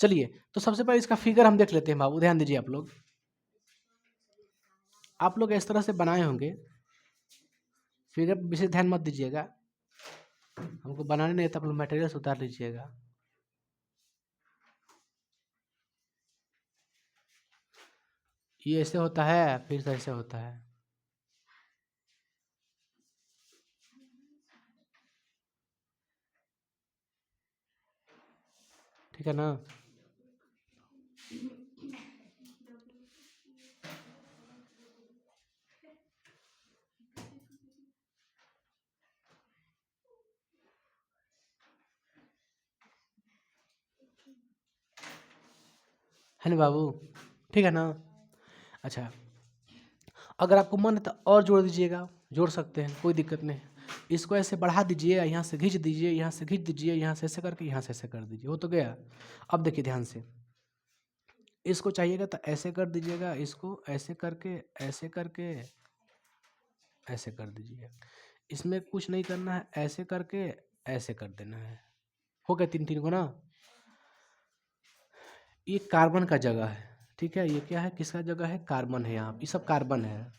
चलिए, तो सबसे पहले इसका फिगर हम देख लेते हैं बाबू, ध्यान दीजिए आप लोग इस तरह से बनाए होंगे। फिगर पर विशेष ध्यान मत दीजिएगा, हमको बनाने नहीं, तो आप लोग मटेरियल्स उतार लीजिएगा। ये ऐसे होता है, फिर से ऐसे होता है। ठीक है ना। है ना बाबू, ठीक है ना। अच्छा, अगर आपको मन है तो और जोड़ दीजिएगा, जोड़ सकते हैं, कोई दिक्कत नहीं। इसको ऐसे बढ़ा दीजिए, यहाँ से खींच दीजिए, यहाँ से खींच दीजिए, यहाँ से ऐसे करके, यहाँ से ऐसे कर दीजिए, वो तो गया। अब देखिए ध्यान से, इसको चाहिएगा तो ऐसे कर दीजिएगा, इसको ऐसे करके, ऐसे करके, ऐसे कर दीजिए। इसमें कुछ नहीं करना है, ऐसे करके ऐसे कर देना है। हो गया 3 को ना। ये कार्बन का जगह है, ठीक है। ये क्या है, किसका जगह है, कार्बन है। यहाँ ये सब कार्बन है।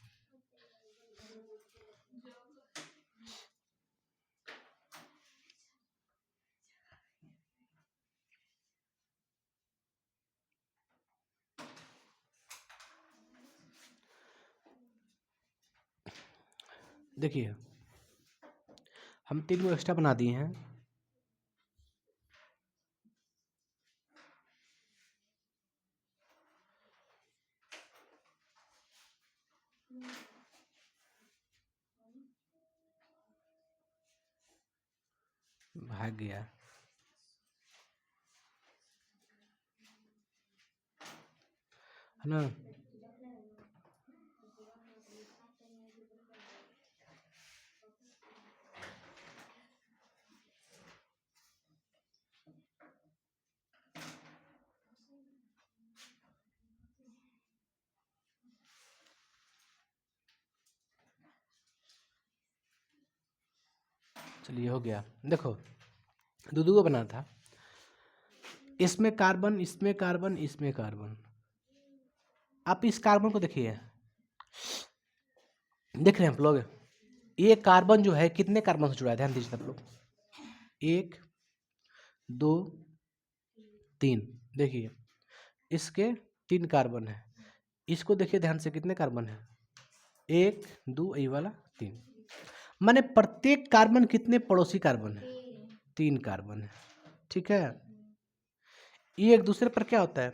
देखिए, हम 3 को एक्स्ट्रा बना दिए हैं। भाग गया। है ना। चलिए, हो गया। देखो, दो को बना था, इसमें कार्बन, इसमें कार्बन, इसमें कार्बन। आप इस कार्बन को देखिए, देख रहे हैं आप लोग, ये कार्बन जो है कितने कार्बन से जुड़ा है, ध्यान दीजिए आप लोग। 1 2 3, देखिए इसके 3 कार्बन है। इसको देखिए ध्यान से, कितने कार्बन है, 1 2, ये वाला 3। माने प्रत्येक कार्बन कितने पड़ोसी कार्बन है, 3 कार्बन है, ठीक है। ये एक दूसरे पर क्या होता है,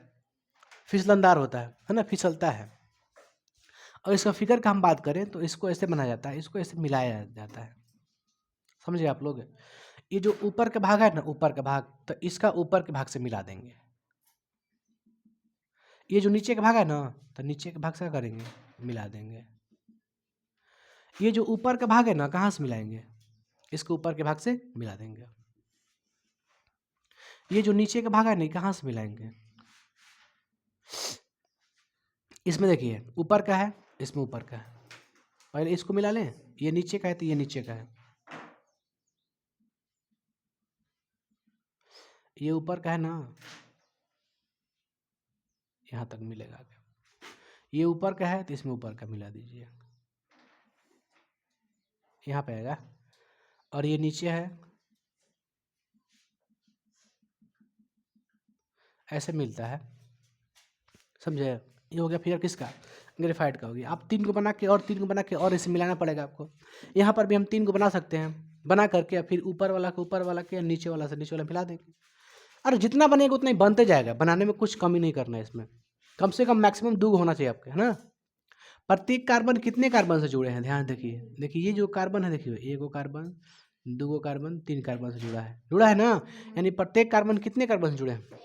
फिसलनदार होता है ना, फिसलता है। और इसका फिगर का हम बात करें तो इसको ऐसे बनाया जाता है, इसको ऐसे मिलाया जाता है, समझे आप लोग। ये जो ऊपर का भाग है ना, ऊपर का भाग, तो इसका ऊपर के भाग से मिला देंगे। ये जो नीचे का भाग है ना, तो नीचे के भाग से क्या करेंगे, मिला देंगे। ये जो ऊपर का भाग है ना, कहाँ से मिलाएंगे, इसको ऊपर के भाग से मिला देंगे। ये जो नीचे का भाग है ना, कहाँ से मिलाएंगे, इसमें देखिए ऊपर का है, इसमें ऊपर का है, पहले इसको मिला लें। ये नीचे का है तो ये नीचे का है, ये ऊपर का है ना, यहाँ तक मिलेगा। ये ऊपर का है तो इसमें ऊपर का मिला दीजिए, यहाँ पे आएगा। और ये नीचे है, ऐसे मिलता है, समझे। ये हो गया फिगर किसका, ग्रेफाइट का हो गया। आप 3 को बना के और 3 को बना के और इसे मिलाना पड़ेगा आपको। यहाँ पर भी हम 3 को बना सकते हैं, बना करके फिर ऊपर वाला को ऊपर वाला के, नीचे वाला से नीचे वाला मिला देंगे। अरे जितना बनेगा उतना ही बनते जाएगा, बनाने में कुछ कमी नहीं करना है इसमें। कम से कम मैक्सिमम 2 होना चाहिए आपके, है ना। प्रत्येक कार्बन कितने कार्बन से जुड़े हैं, ध्यान देखिए। देखिए ये जो कार्बन है, देखिए एगो कार्बन, दूगो कार्बन, 3 कार्बन से जुड़ा है ना। यानी प्रत्येक कार्बन कितने कार्बन से जुड़े हैं,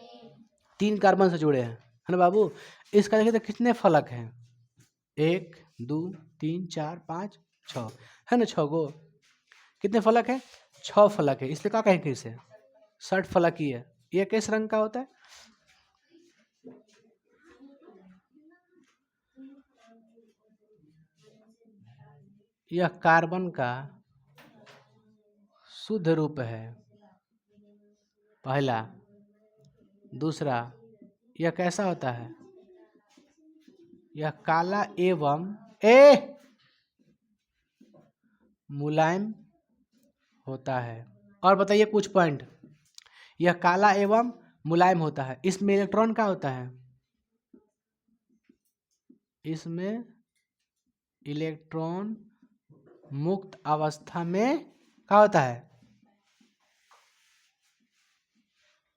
3 कार्बन से जुड़े हैं, है ना बाबू। इसका देखिए तो कितने फलक हैं, 1 2 3 4 5 6, है ना, 6 गो। कितने फलक है, 6 फलक है। इसलिए क्या कहेंगे इसे, षट फलकी है। यह किस रंग का होता है, यह कार्बन का शुद्ध रूप है, पहला। दूसरा, यह कैसा होता है, यह काला एवं मुलायम होता है। और बताइए कुछ पॉइंट, यह काला एवं मुलायम होता है। इसमें इलेक्ट्रॉन क्या होता है, इसमें इलेक्ट्रॉन मुक्त अवस्था में क्या होता है,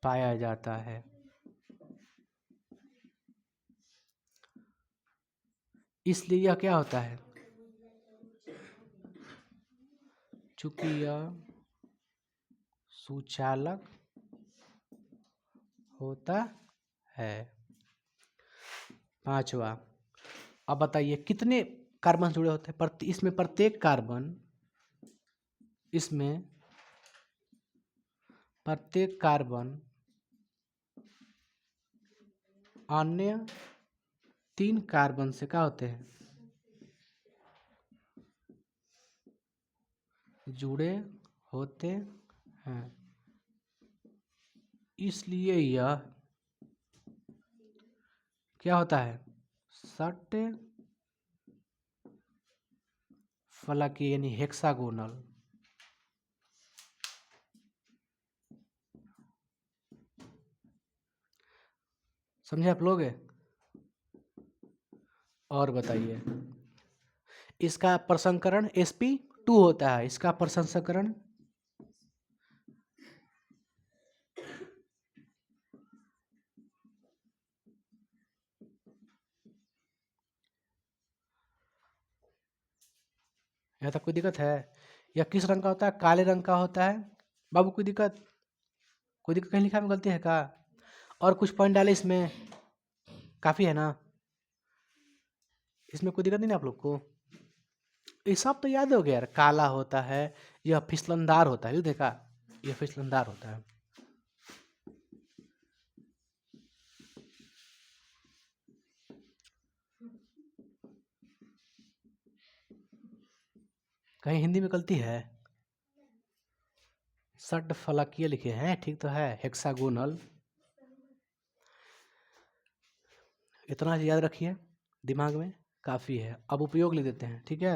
पाया जाता है। इसलिए यह क्या होता है, चूंकि यह सुचालक होता है। 5वां, अब बताइए कितने कार्बन जुड़े होते हैं, इसमें प्रत्येक कार्बन, इसमें प्रत्येक कार्बन अन्य 3 कार्बन से क्या होते हैं, जुड़े होते हैं। इसलिए यह क्या होता है, षट फलकी यानी हेक्सागोनल। समझे आप लोग। और बताइए, इसका प्रसंस्करण sp2 होता है। इसका प्रसंस्करण यहाँ तक कोई दिक्कत है, यह किस रंग का होता है, काले रंग का होता है। बाबू कोई दिक्कत कहीं लिखा में गलती है क्या, और कुछ पॉइंट डाले इसमें, काफ़ी है ना, इसमें कोई दिक्कत नहीं ना आप लोग को। ये सब तो याद हो गया यार, काला होता है, यह फिसलनदार होता है, ये देखा, यह फिसलनदार होता है। कहीं हिंदी में गलती है, षट फलकीय लिखे हैं, ठीक तो है, हेक्सागोनल। इतना याद रखिए दिमाग में, काफ़ी है। अब उपयोग लिख देते हैं, ठीक है।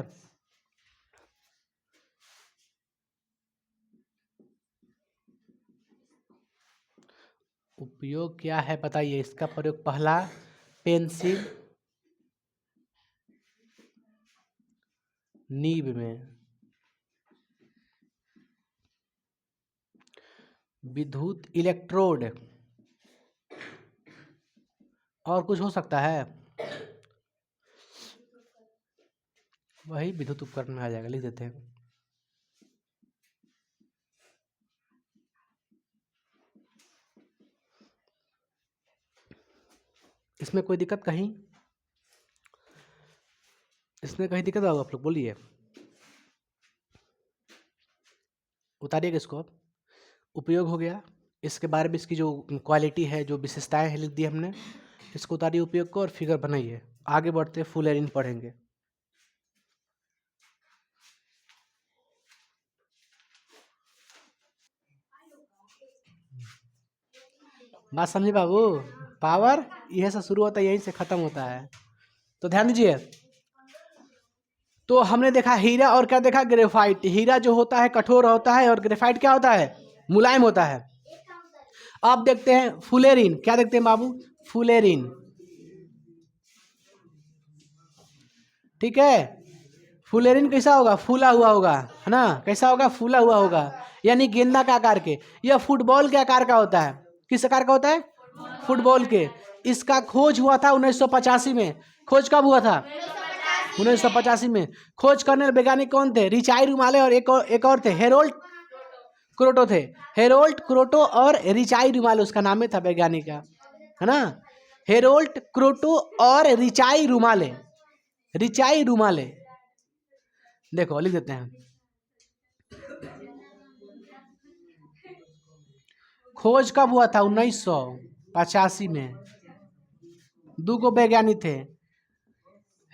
उपयोग क्या है बताइए, इसका प्रयोग पहला, पेंसिल नीब में, विद्युत इलेक्ट्रोड, और कुछ हो सकता है, वही विद्युत उपकरण में आ जाएगा, लिख देते हैं। इसमें कोई दिक्कत कहीं, इसमें कहीं दिक्कत होगा आप लोग बोलिए, उतारिएगा इसको। अब उपयोग हो गया, इसके बारे में इसकी जो क्वालिटी है, जो विशेषताएं हैं, लिख दी हमने। इसको उतारिए उपयोग को और फिगर बनाइए। आगे बढ़ते फुलेरिन पढ़ेंगे। बात समझे बाबू, पावर यह से शुरू होता है, यहीं से खत्म होता है, तो ध्यान दीजिए। तो हमने देखा हीरा और क्या देखा, ग्रेफाइट। हीरा जो होता है कठोर होता है, और ग्रेफाइट क्या होता है, मुलायम होता है। अब देखते हैं फुलेरिन, क्या देखते हैं बाबू, फुलेरिन, ठीक है। फुलेरिन कैसा होगा, फूला हुआ होगा, है ना, कैसा होगा, फूला हुआ होगा, यानी गेंदा का आकार के। यह फुटबॉल के आकार का होता है, किस आकार का होता है, फुटबॉल के। इसका खोज हुआ था 1985 में। खोज कब हुआ था, 1985 में। खोज करने वाले वैज्ञानिक कौन थे? रिचाई रुमाले और एक और थे, हेरोल्ड क्रोटो थे। हेरोल्ड क्रोटो और रिचाई रुमाले उसका नाम था वैज्ञानिक का, है ना। हेरोल्ड क्रोटो और रिचाई रुमाले, रिचाई रुमाले। देखो लिख देते हैं। खोज कब हुआ था? 1985 में। दो को वैज्ञानिक थे,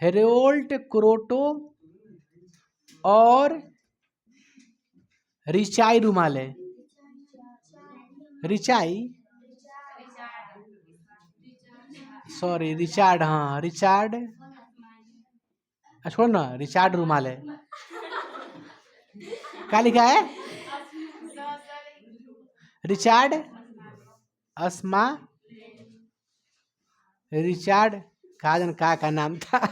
हेरोल्ड क्रोटो और रिचाई रुमाले। रिचाई, सॉरी रिचार्ड, हाँ रिचार्ड, छोड़ ना, रिचार्ड रुमाले। क्या लिखा है? रिचार्ड अस्मा, रिचार्ड काजन का नाम था।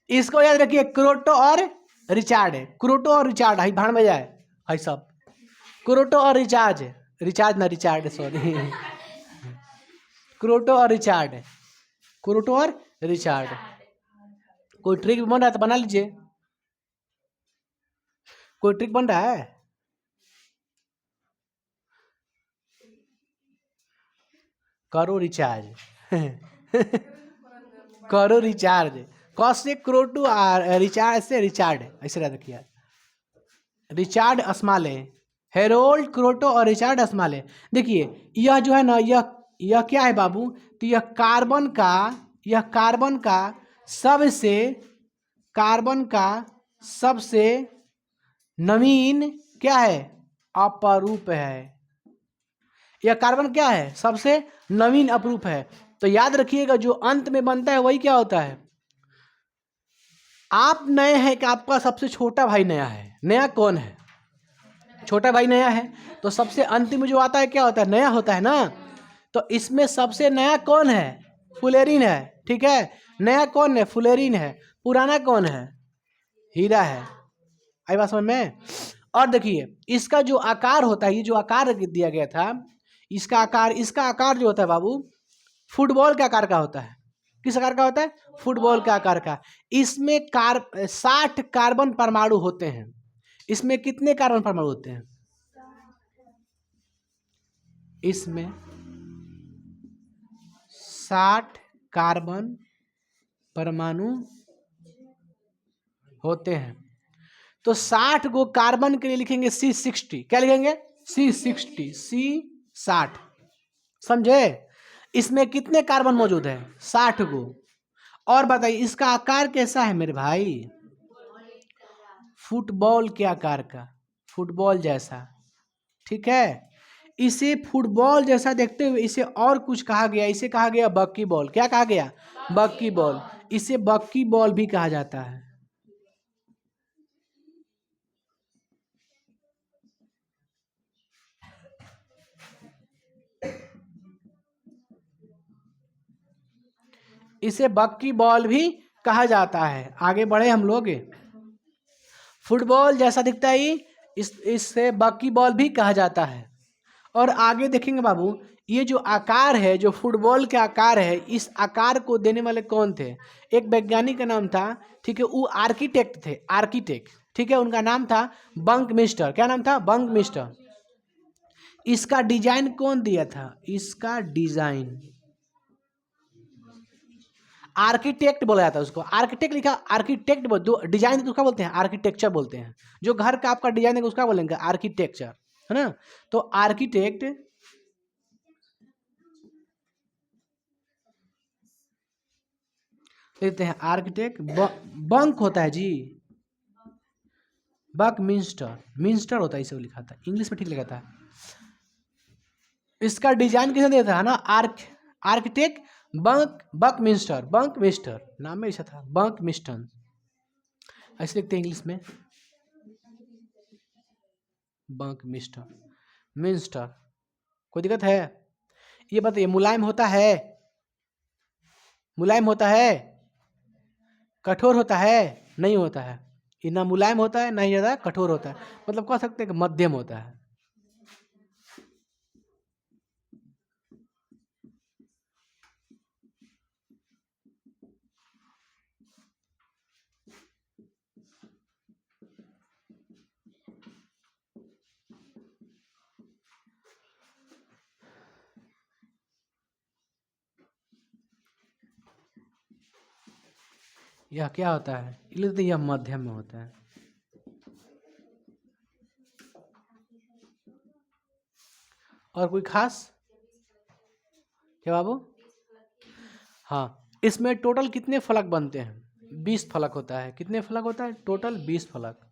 इसको याद रखिए, क्रोटो और रिचार्ड है, क्रोटो और रिचार्ड, हाई भाड़ में जाए हाई सब, क्रोटो और रिचार्ज, रिचार्ज ना रिचार्ड, सॉरी। क्रोटो और रिचार्ड, क्रोटो और रिचार्ड। कोई ट्रिक बन रहा है तो बना लीजिए, कोई ट्रिक बन रहा है? करो रिचार्ज। करो रिचार्ज, कॉस से क्रोटो रिचार्ज से रिचार्ड, ऐसे याद रखिए। रिचार्ड अस्माले, हेरोल्ड क्रोटो और रिचार्ड अस्माले। देखिए यह जो है ना, यह क्या है बाबू? तो यह कार्बन का सबसे, कार्बन का सबसे नवीन क्या है? अपरूप है। यह कार्बन क्या है? सबसे नवीन अपरूप है। तो याद रखिएगा, जो अंत में बनता है वही क्या होता है? आप नए हैं कि आपका सबसे छोटा भाई नया है? नया कौन है? छोटा भाई नया है, तो सबसे अंतिम में जो आता है क्या होता है? नया होता है ना। तो इसमें सबसे नया कौन है? फुलेरिन है, ठीक है। नया कौन है? फुलेरिन है। पुराना कौन है? हीरा है। आई बात समझ में? और देखिए इसका जो आकार होता है, ये जो आकार दिया गया था, इसका आकार जो होता है बाबू, फुटबॉल के आकार का होता है। किस आकार का होता है? फुटबॉल के आकार का। इसमें 60 कार्बन परमाणु होते हैं। इसमें कितने कार्बन परमाणु होते हैं? इसमें 60 कार्बन परमाणु होते हैं। तो 60 गो कार्बन के लिए लिखेंगे C60। क्या लिखेंगे? C60, C60, समझे? इसमें कितने कार्बन मौजूद है? 60 गो। और बताइए इसका आकार कैसा है मेरे भाई? फुटबॉल के आकार का, फुटबॉल जैसा, ठीक है। इसे फुटबॉल जैसा देखते हुए इसे और कुछ कहा गया, इसे कहा गया बक्की बॉल। क्या कहा गया? बक्की बॉल। इसे बक्की बॉल भी कहा जाता है। इसे बक्की बॉल भी कहा जाता है। आगे बढ़े हम लोग, फुटबॉल जैसा दिखता है इससे बक्की बॉल भी कहा जाता है। और आगे देखेंगे बाबू, ये जो आकार है, जो फुटबॉल के आकार है, इस आकार को देने वाले कौन थे? एक वैज्ञानिक का नाम था, ठीक है, वो आर्किटेक्ट थे, आर्किटेक्ट, ठीक है। उनका नाम था बंकमिस्टर। क्या नाम था? बंकमिस्टर। इसका डिजाइन कौन दिया था? इसका डिजाइन आर्किटेक्ट बोला जाता है उसको। आर्किटेक्ट लिखा, आर्किटेक्ट जो डिजाइन उसका बोलते हैं आर्किटेक्चर बोलते हैं। जो घर का आपका डिजाइन है उसका बोलेंगे आर्किटेक्चर, है ना। तो आर्किटेक्ट लिखते हैं, आर्किटेक्ट बंक होता है जी, बकमिंस्टर, मिंस्टर होता है, इसे लिखा था इंग्लिश में, ठीक लिखा था। इसका डिजाइन किसने दिया था ना? आर्किटेक्ट बकमिंस्टर, बंकमिस्टर नाम में ऐसा था, बंकमिस्टर ऐसे लिखते हैं इंग्लिश में, बंकमिस्टर, मिंस्टर। कोई दिक्कत है? ये बताइए, मुलायम होता है? मुलायम होता है? कठोर होता है? नहीं होता है। ये ना मुलायम होता है ना ही ज़्यादा कठोर होता है, मतलब कह सकते हैं कि मध्यम होता है। यह क्या होता है? इलित यह मध्यम में होता है। और कोई खास? क्या बाबू? हाँ, इसमें टोटल कितने फलक बनते हैं? 20 फलक होता है। कितने फलक होता है? टोटल 20 फलक।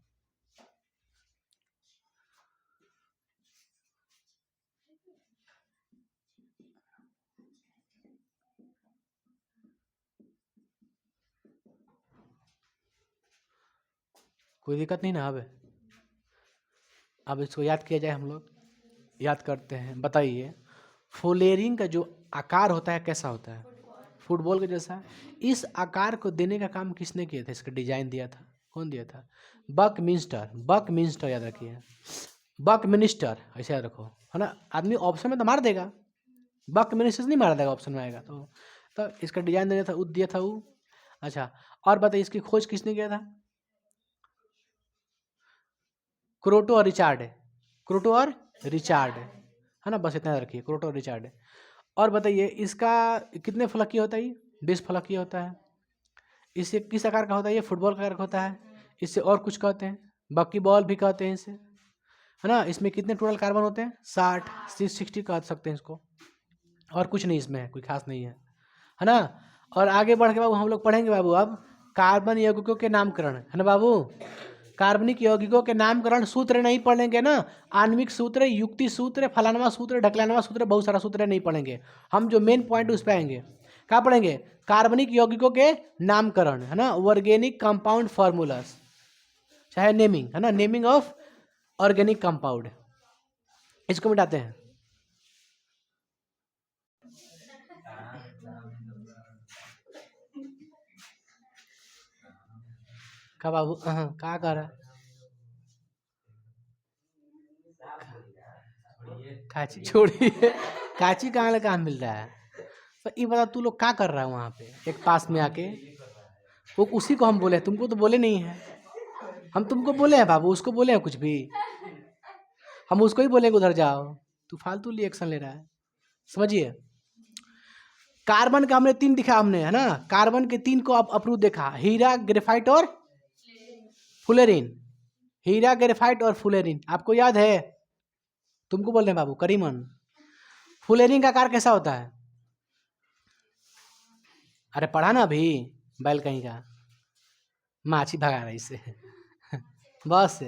कोई दिक्कत नहीं ना? अब इसको याद किया जाए, हम लोग याद करते हैं। बताइए, फुलेरिंग का जो आकार होता है कैसा होता है? फुटबॉल के जैसा। इस आकार को देने का काम किसने किया था? इसका डिजाइन दिया था कौन? दिया था बकमिंस्टर। बकमिंस्टर याद रखिए, बकमिनिस्टर ऐसे याद रखो, है ना। आदमी ऑप्शन में तो मार देगा, बकमिनिस्टर नहीं मार देगा, ऑप्शन में आएगा तो इसका डिजाइन दिया था, दिया था वो। अच्छा, और बताइए इसकी खोज किसने किया था? क्रोटो और रिचार्ड है। क्रोटो और रिचार्ड है ना, बस इतना याद रखिए, क्रोटो और रिचार्ड है। और बताइए इसका कितने फलकीय होता है? ये 20 फलकीय होता है। इससे किस आकार का होता है? ये फुटबॉल का आकार का होता है। इससे और कुछ कहते हैं, बाकी बॉल भी कहते हैं इसे, है ना। इसमें कितने टोटल कार्बन होते हैं? 60 कह सकते हैं इसको। और कुछ नहीं इसमें है, कोई खास नहीं है ना। और आगे बढ़ के बाबू हम लोग पढ़ेंगे बाबू अब कार्बन यौगिकों के नामकरण, है ना बाबू। कार्बनिक यौगिकों के नामकरण सूत्र नहीं पढ़ेंगे ना, आणविक सूत्र, युक्ति सूत्र, फलानवा सूत्र, ढकलानवा सूत्र, बहुत सारा सूत्र नहीं पढ़ेंगे हम। जो मेन पॉइंट उस पर आएंगे। क्या पढ़ेंगे? कार्बनिक यौगिकों के नामकरण, है ना, ऑर्गेनिक कंपाउंड फॉर्मूलास, चाहे नेमिंग, है ना, नेमिंग ऑफ ऑर्गेनिक कंपाउंड, इसको मिटाते हैं। का बाबू क्या कर रहा है? काची छोड़िए, काची कहाँ ले काम मिल रहा है? तो ये बता, तू लोग क्या कर रहा है वहाँ पे एक पास में आके? वो उसी को हम बोले, तुमको तो बोले नहीं है। हम तुमको बोले हैं बाबू, उसको बोले हैं कुछ भी? हम उसको ही बोले उधर जाओ। तू फालतू रिएक्शन ले रहा है, समझिए। कार्बन का हमने 3 दिखा हमने, है ना। कार्बन के 3 को आप अप्रूव देखा, हीरा, ग्रेफाइट और फुलेरिन। हीरा, ग्रेफाइट और फुलेरिन, आपको याद है? तुमको बोल रहे हैं बाबू, करीमन। फुलेरिन का आकार कैसा होता है? अरे पढ़ा ना अभी, बैल कहीं का, माछी भगा रही से बस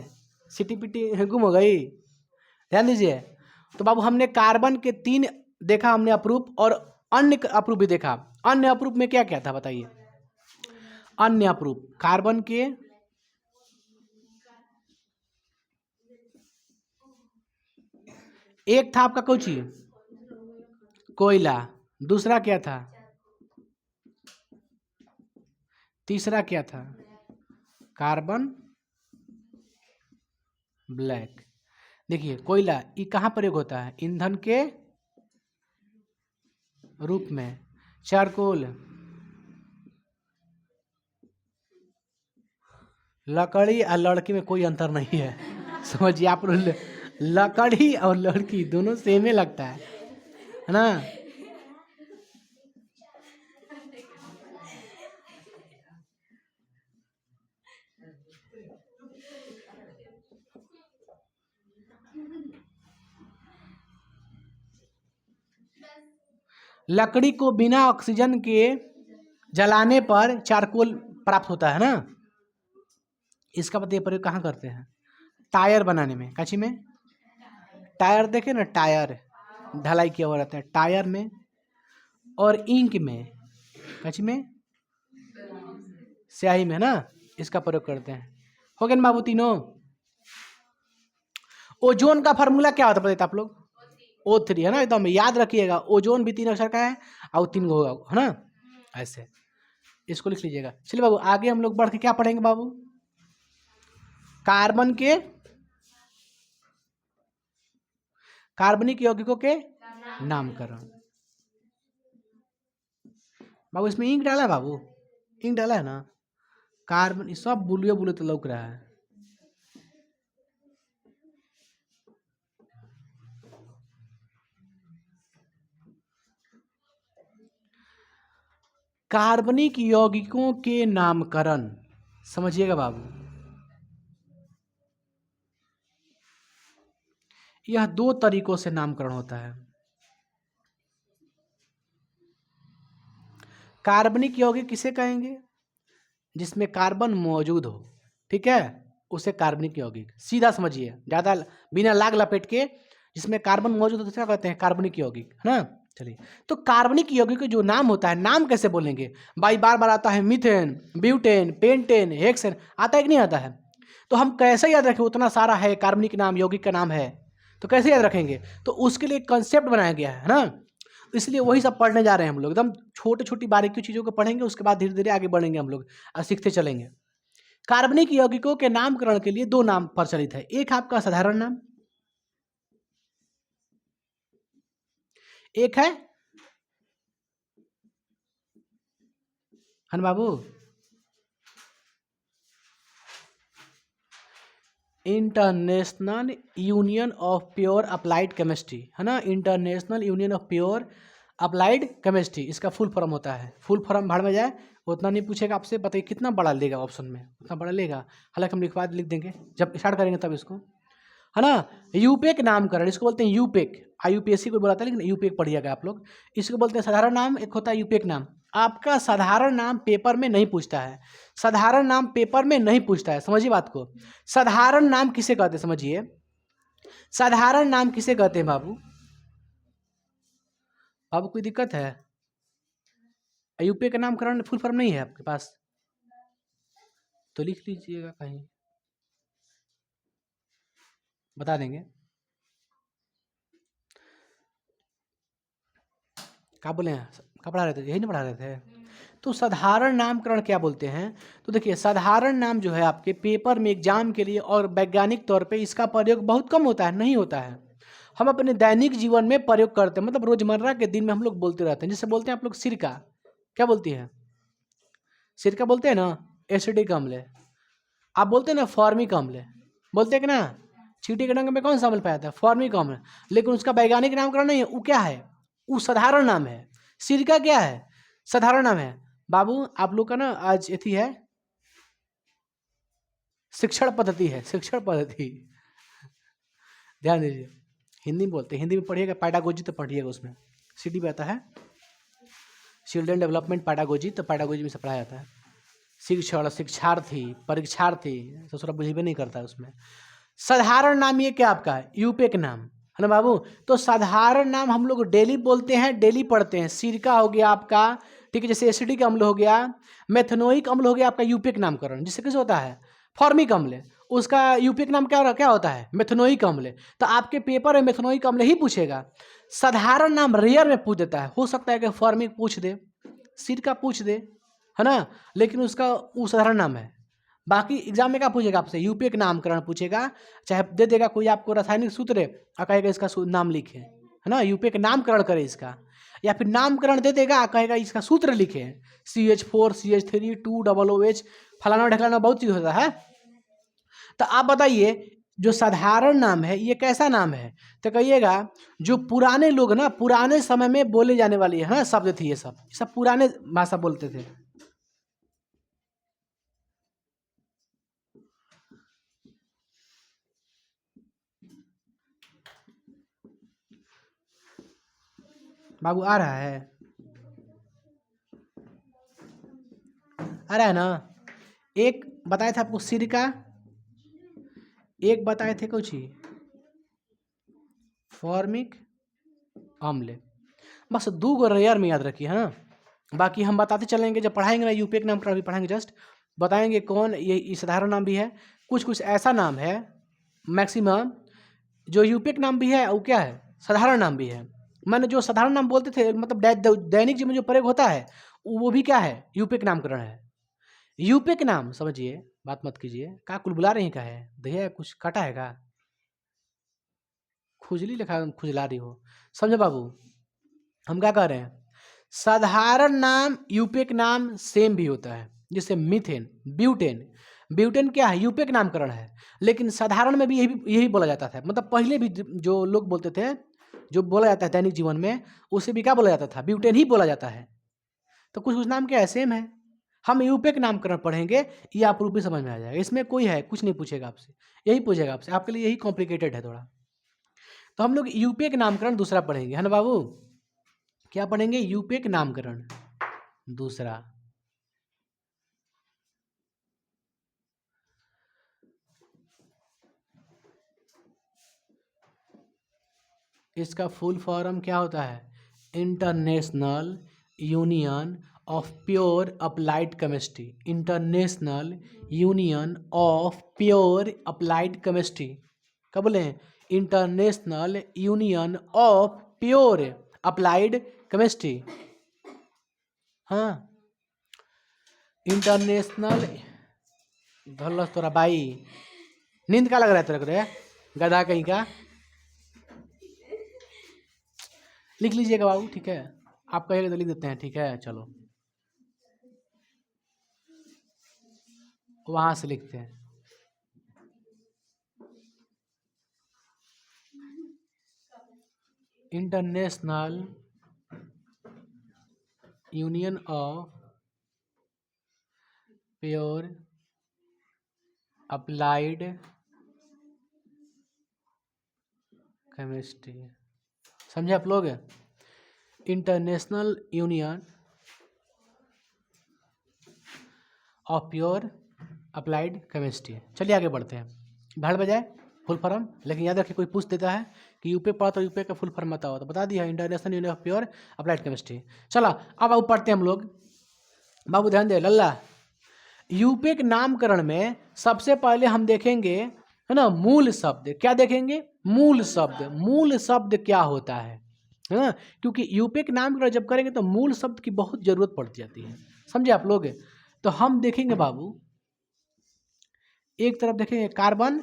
सिटी पिटी गुम हो गई। ध्यान दीजिए। तो बाबू हमने कार्बन के 3 देखा हमने अप्रूप, और अन्य अप्रूप भी देखा। अन्य अप्रूप में क्या क्या था बताइए? अन्य अप्रूप कार्बन के एक था आपका कुछ कोयला, दूसरा क्या था? तीसरा क्या था? Carbon black. देखिए कोयला ये कहाँ प्रयोग होता है? ईंधन के रूप में। चारकोल, लकड़ी और लड़की में कोई अंतर नहीं है समझिए आप लोग, लकड़ी और लड़की दोनों सेम ही लगता है ना। लकड़ी को बिना ऑक्सीजन के जलाने पर चारकोल प्राप्त होता है ना। इसका पता प्रयोग कहाँ करते हैं? टायर बनाने में। काची में? टायर देखे ना, टायर ढलाई किया हुआ रहता है टायर में, और इंक में। काची में? स्याही में ना, इसका प्रयोग करते हैं। हो गए ना बाबू तीनों? ओजोन का फार्मूला क्या होता है पता है आप लोग? O3, है ना, एकदम याद रखिएगा। ओजोन भी 3 अक्षर का है और 3 गो होगा, है ना, ऐसे इसको लिख लीजिएगा। चलिए बाबू आगे हम लोग बढ़ के क्या पढ़ेंगे बाबू? कार्बन के कार्बनिक यौगिकों के नामकरण। बाबू इसमें इंक डाला है बाबू, इंक डाला है ना। कार्बन सब बुलियो बुलियो तो लौक रहा है। कार्बनिक यौगिकों के नामकरण, समझिएगा बाबू, यह दो तरीकों से नामकरण होता है। कार्बनिक यौगिक किसे कहेंगे? जिसमें कार्बन मौजूद हो, ठीक है, उसे कार्बनिक यौगिक, सीधा समझिए, ज़्यादा बिना लाग लपेट के, जिसमें कार्बन मौजूद होता है क्या कहते हैं? कार्बनिक यौगिक, है ना। चलिए, तो कार्बनिक यौगिक का जो नाम होता है, नाम कैसे बोलेंगे भाई? बार बार आता है मीथेन, ब्यूटेन, पेंटेन, हेक्सेन, आता है कि नहीं आता है? तो हम कैसे याद रखें? उतना सारा है कार्बनिक नाम, यौगिक का नाम है, तो कैसे याद रखेंगे? तो उसके लिए कंसेप्ट बनाया गया है ना, इसलिए वही सब पढ़ने जा रहे हैं हम लोग। एकदम छोटी छोटी बारीकी चीज़ों को पढ़ेंगे, उसके बाद धीरे धीरे आगे बढ़ेंगे हम लोग और सीखते चलेंगे। कार्बनिक यौगिकों के नामकरण के लिए दो नाम प्रचलित है। एक आपका साधारण नाम, एक है हन बाबू international union of pure applied chemistry, है ना। International union of pure applied chemistry, इसका फुल फॉर्म होता है। फुल फॉर्म भाड़ में जाए, उतना नहीं पूछेगा आपसे, बताइए कितना बड़ा लेगा ऑप्शन में, उतना बड़ा लेगा। हालांकि हम लिखवा लिख देंगे जब स्टार्ट करेंगे तब इसको, है ना। यूपेक नामकरण, इसको बोलते हैं यूपेक। IUPAC को बुलाता है, लेकिन यूपेक पढ़िएगा आप लोग। इसको बोलते हैं साधारण नाम, एक होता है यूपेक नाम। आपका साधारण नाम पेपर में नहीं पूछता है, साधारण नाम पेपर में नहीं पूछता है, समझिए बात को। साधारण नाम किसे कहते हैं? समझिए, साधारण नाम किसे कहते हैं बाबू? बाबू कोई दिक्कत है? यूपेक का नामकरण फुल फॉर्म नहीं है आपके पास तो लिख लीजिएगा, कहीं बता देंगे। क्या बोले हैं? क्या पढ़ा रहे थे? यही नहीं पढ़ा रहे थे? तो साधारण नामकरण क्या बोलते हैं? तो देखिए, साधारण नाम जो है आपके पेपर में एग्जाम के लिए और वैज्ञानिक तौर पे इसका प्रयोग बहुत कम होता है, नहीं होता है। हम अपने दैनिक जीवन में प्रयोग करते हैं, मतलब रोजमर्रा के दिन में हम लोग बोलते रहते हैं। जिससे बोलते हैं आप लोग सिरका, क्या बोलती है? सिरका बोलते हैं ना। एसिडिक अम्ल, आप बोलते हैं ना फॉर्मिक अम्ल, बोलते हैं कि ना। चींटी के डंक में कौन सा अम्ल पाया जाता है? फॉर्मिक अम्ल। लेकिन उसका वैज्ञानिक नामकरण नहीं है, वो क्या है? वो साधारण नाम है। सिरका क्या है? साधारण नाम है। बाबू आप लोग का ना आज एथी है, शिक्षण पद्धति है, शिक्षण पद्धति, ध्यान दीजिए। हिंदी में बोलते हैं, हिंदी में पढ़िएगा, पैडागोजी तो पढ़िएगा, उसमें CD पे आता है चिल्ड्रन डेवलपमेंट पैडागोजी, तो पैडागोजी में से पढ़ाया जाता है। शिक्षण, शिक्षार्थी, परीक्षार्थी, ससुरा बुझेबे नहीं करता है उसमें। साधारण नाम ये क्या आपका है? यूपेक नाम, है ना बाबू। तो साधारण नाम हम लोग डेली बोलते हैं, डेली पढ़ते हैं। सिरका हो गया आपका, ठीक है, जैसे एसिडिक अम्ल हो गया, मेथनोइक अम्ल हो गया आपका यूपेक नामकरण। जिससे किस होता है? फॉर्मिक अम्ल, उसका यूपेक नाम क्या होता है? मेथनोइक अम्ल। तो आपके पेपर में मेथनोइक अम्ल ही पूछेगा। साधारण नाम रेयर में पूछ देता है, हो सकता है कि फॉर्मिक पूछ दे, सिरका पूछ दे, है ना, लेकिन उसका वो साधारण नाम है। बाकी एग्जाम में क्या पूछेगा आपसे? यूपेक नामकरण पूछेगा, चाहे दे देगा कोई आपको रासायनिक सूत्र और कहेगा इसका नाम लिखे, है ना, यूपेक नामकरण करे इसका, या फिर नामकरण दे देगा, कहेगा इसका सूत्र लिखे, CH4 CH3 2OOH फलाना ढकलाना, बहुत चीज़ होता है। तो आप बताइए, जो साधारण नाम है ये कैसा नाम है? तो कहिएगा जो पुराने लोग ना, पुराने समय में बोले जाने वाली है ना शब्द थी, ये सब पुराने भाषा बोलते थे। बाबू आ रहा है? आ रहा है ना। एक बताए थे आपको सिरका, एक बताए थे कुछ ही फॉर्मिक अम्ल, बस 2 रेयर में याद रखिए, है ना। बाकी हम बताते चलेंगे जब पढ़ाएंगे ना, यूपेक नाम का भी पढ़ाएंगे, जस्ट बताएंगे कौन ये साधारण नाम भी है, कुछ कुछ ऐसा नाम है मैक्सिमम जो यूपेक नाम भी है, वो क्या है? साधारण नाम भी है। मैंने जो साधारण नाम बोलते थे, मतलब दैनिक जीवन में जो प्रयोग होता है, वो भी क्या है? यूपेक नामकरण है। यूपेक नाम समझिए, बात मत कीजिए, का कुल बुला रही का है? भैया कुछ काटा है का? खुजली लिखा, खुजला रही हो, समझे बाबू। हम क्या कह रहे हैं? साधारण नाम यूपेक नाम सेम भी होता है, जैसे मीथेन, ब्यूटेन। ब्यूटेन क्या है? यूपेक नामकरण है, लेकिन साधारण में भी यही बोला जाता था। मतलब पहले भी जो लोग बोलते थे, जो बोला जाता है दैनिक जीवन में, उसे भी क्या बोला जाता था? ब्यूटेन ही बोला जाता है। तो कुछ कुछ नाम क्या है, सेम है। हम यूपे के नामकरण पढ़ेंगे, ये अपरूपी समझ में आ जाएगा। इसमें कोई है कुछ नहीं पूछेगा आपसे, यही पूछेगा आपसे, आपके लिए यही कॉम्प्लिकेटेड है थोड़ा। तो हम लोग यूपे के नामकरण दूसरा पढ़ेंगे, है ना बाबू? क्या पढ़ेंगे? यूपे के नामकरण दूसरा। इसका फुल फॉर्म क्या होता है? International union of pure applied chemistry. International union of pure applied chemistry. क्या बोले हैं? International union of pure applied chemistry. हाँ, इंटरनेशनल। धल्लस तोरा भाई, नींद का लग रहा है तेरे को रे, गधा कहीं का। लिख लीजिएगा बाबू, ठीक है? आप कहिएगा तो लिख देते हैं, ठीक है? चलो वहां से लिखते हैं। International union of pure applied chemistry. समझे आप लोग? International union of pure applied chemistry. चलिए आगे बढ़ते हैं। भड़ बजाय फुल फॉर्म, लेकिन याद रखिए कोई पूछ देता है कि यूपे पढ़ा तो यूपे का फुल फॉर्म बताओ, तो बता दिया international union of pure applied chemistry. चला अब बाबू पढ़ते हैं हम लोग। बाबू ध्यान दे लल्ला, यूपे के नामकरण में सबसे पहले हम देखेंगे, है ना, मूल शब्द। क्या देखेंगे? मूल शब्द। मूल शब्द क्या होता है ना? क्योंकि यूपे के नामकरण जब करेंगे तो मूल शब्द की बहुत जरूरत पड़ जाती है। समझे आप लोग? तो हम देखेंगे बाबू, एक तरफ देखेंगे कार्बन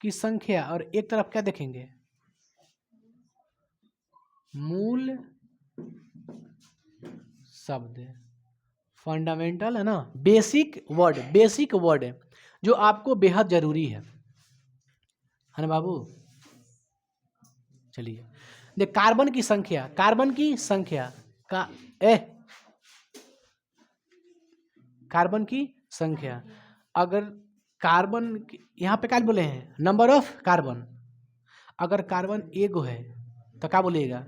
की संख्या और एक तरफ क्या देखेंगे? मूल शब्द। फंडामेंटल है ना, बेसिक वर्ड। बेसिक वर्ड जो आपको बेहद जरूरी है ना बाबू? चलिए देख, कार्बन की संख्या। कार्बन की संख्या का कार्बन की संख्या। अगर कार्बन यहाँ पे क्या बोले हैं? Number of carbon. अगर कार्बन एक है तो क्या बोलिएगा?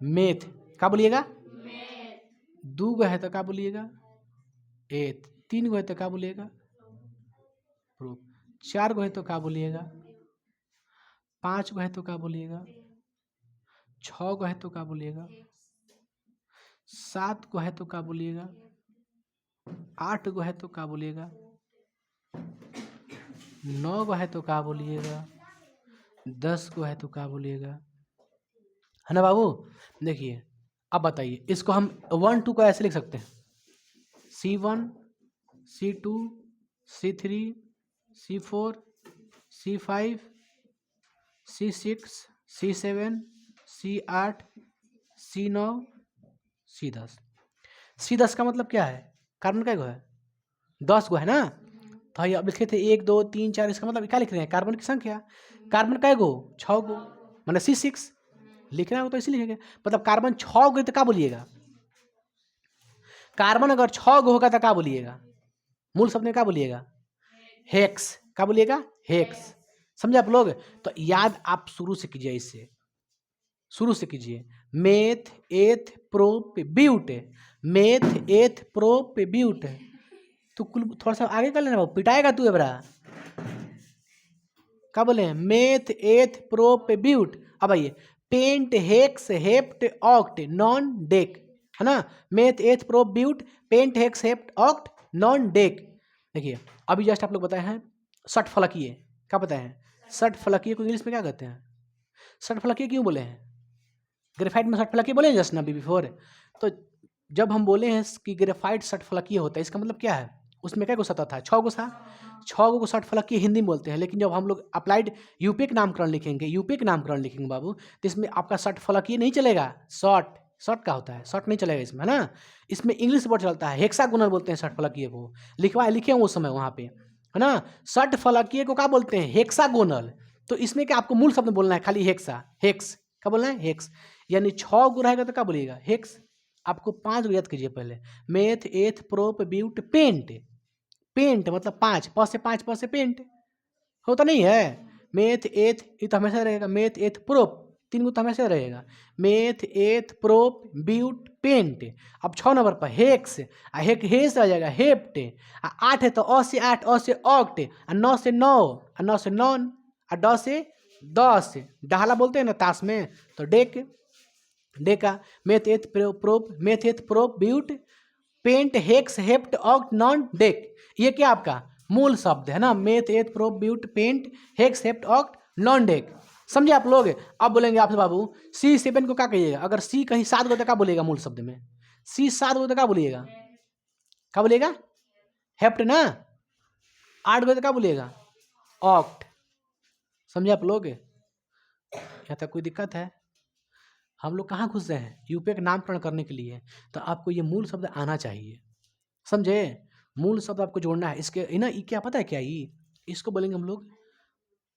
मेथ। क्या बोलिएगा? दो गो है तो क्या बोलिएगा? एथ। तीन गो है तो क्या बोलिएगा? प्रूफ। चार गो है तो क्या बोलिएगा? पांच गो है तो क्या बोलिएगा? छह गो है तो क्या बोलिएगा? सात गो है तो क्या बोलिएगा? आठ गो है तो क्या बोलिएगा? नौ गो है तो क्या बोलिएगा? 10 गो है तो क्या बोलिएगा? है ना बाबू? देखिए अब बताइए, इसको हम 1 2 को ऐसे लिख सकते हैं, C1 C2 C3 C4 C5 C6 C7 C8 C9 C10। C10 का मतलब क्या है? कार्बन का गो है? 10 गो है ना? तो ये अब लिखे थे 1 2 3 4, इसका मतलब क्या लिख रहे हैं? कार्बन की संख्या। कार्बन का गो? 6 गो, मतलब C6 लिखना हो तो इसी लिखेंगे। मतलब कार्बन 6 गो तो क्या बोलिएगा? कार्बन अगर 6 गो होगा तो क्या बोलिएगा? मूल शब्द में क्या बोलिएगा? हेक्स। क्या बोलिएगा? हेक्स। समझे आप लोग? तो याद आप शुरू से कीजिए, इससे शुरू से कीजिए। Meth eth prop but. Meth eth prop but. तो कुल थोड़ा सा आगे कर लेना, पिटाएगा तू एबरा। क्या बोले? Meth eth prop but. अब आइए, pent hex hept oct non dec, है ना? Meth eth prop but pent hex hept oct non dec. देखिए अभी जस्ट आप लोग बताए हैं षट फलकीय। क्या बताए हैं? षट फलकीय को इंग्लिश में क्या कहते हैं? षट फलकीय क्यों बोले हैं? ग्रेफाइट में षट फलकीय बोले जस्ट ना बिफोर। तो जब हम बोले हैं कि ग्रेफाइट षट फलकीय होता है, इसका मतलब क्या है? उसमें क्या गो सतह था? 6 गो था। 6 गो को षट फलकीय हिंदी में बोलते हैं, लेकिन जब हम लोग अप्लाइड यूपे के नामकरण लिखेंगे, यूपे के नामकरण लिखेंगे बाबू, तो इसमें आपका षट फलकीय नहीं चलेगा। शॉर्ट का होता है, शॉर्ट नहीं चलेगा इसमें, है ना? इसमें इंग्लिश वर्ड चलता है, हेक्सागोनल बोलते हैं षट फलकीय को। लिखे हैं उस समय वहाँ पे, है ना? षट फलकीय को क्या बोलते हैं? हेक्सागोनल। तो इसमें क्या आपको मूल शब्द बोलना है? खाली हेक्सा, हेक्स, क्या बोलना है? हेक्स। यानी 6 गो रहेगा तो क्या बोलिएगा? हेक्स। आपको 5 गो याद कीजिए पहले। Meth, eth, prop, but, paint. Paint मतलब 5, प से 5, प से पेंट होता नहीं है। मेथ, एथ, ये तो हमेशा रहेगा। मेथ, एथ, प्रोप, 3 गो तो हमेशा रहेगा। Meth, eth, prop, but, paint. अब 6 नंबर पर हेक्स, हे से आ जाएगा हेप्ट। 8 है तो अ से 8, अ से ऑक्ट, 9 से 9, 9 से नॉन, 10 से 10। डाहला बोलते हैं ना ताश में, तो dec, deca. Meth, eth, prop, meth, eth, prop, but, pent, hex, hept, oct, non, dec. ये क्या आपका मूल शब्द है ना? Meth, eth, prop, but, pent, hex, hept, oct, non, dec. समझे आप लोग? अब बोलेंगे आपसे बाबू C7 को क्या कहिएगा? अगर C कहीं 7 गो तो क्या बोलिएगा मूल शब्द में? C 7 गो तो क्या बोलिएगा? क्या बोलिएगा? हेप्ट ना। 8 गो तो क्या बोलिएगा? ऑक्ट। समझे आप लोग? यहाँ तक कोई दिक्कत है? हम लोग कहाँ घुस रहे हैं? यूपी का नामकरण करने के लिए। तो आपको ये मूल शब्द आना चाहिए, समझे? मूल शब्द आपको जोड़ना है। इसके ना ये क्या पता है क्या? ये इसको बोलेंगे हम लोग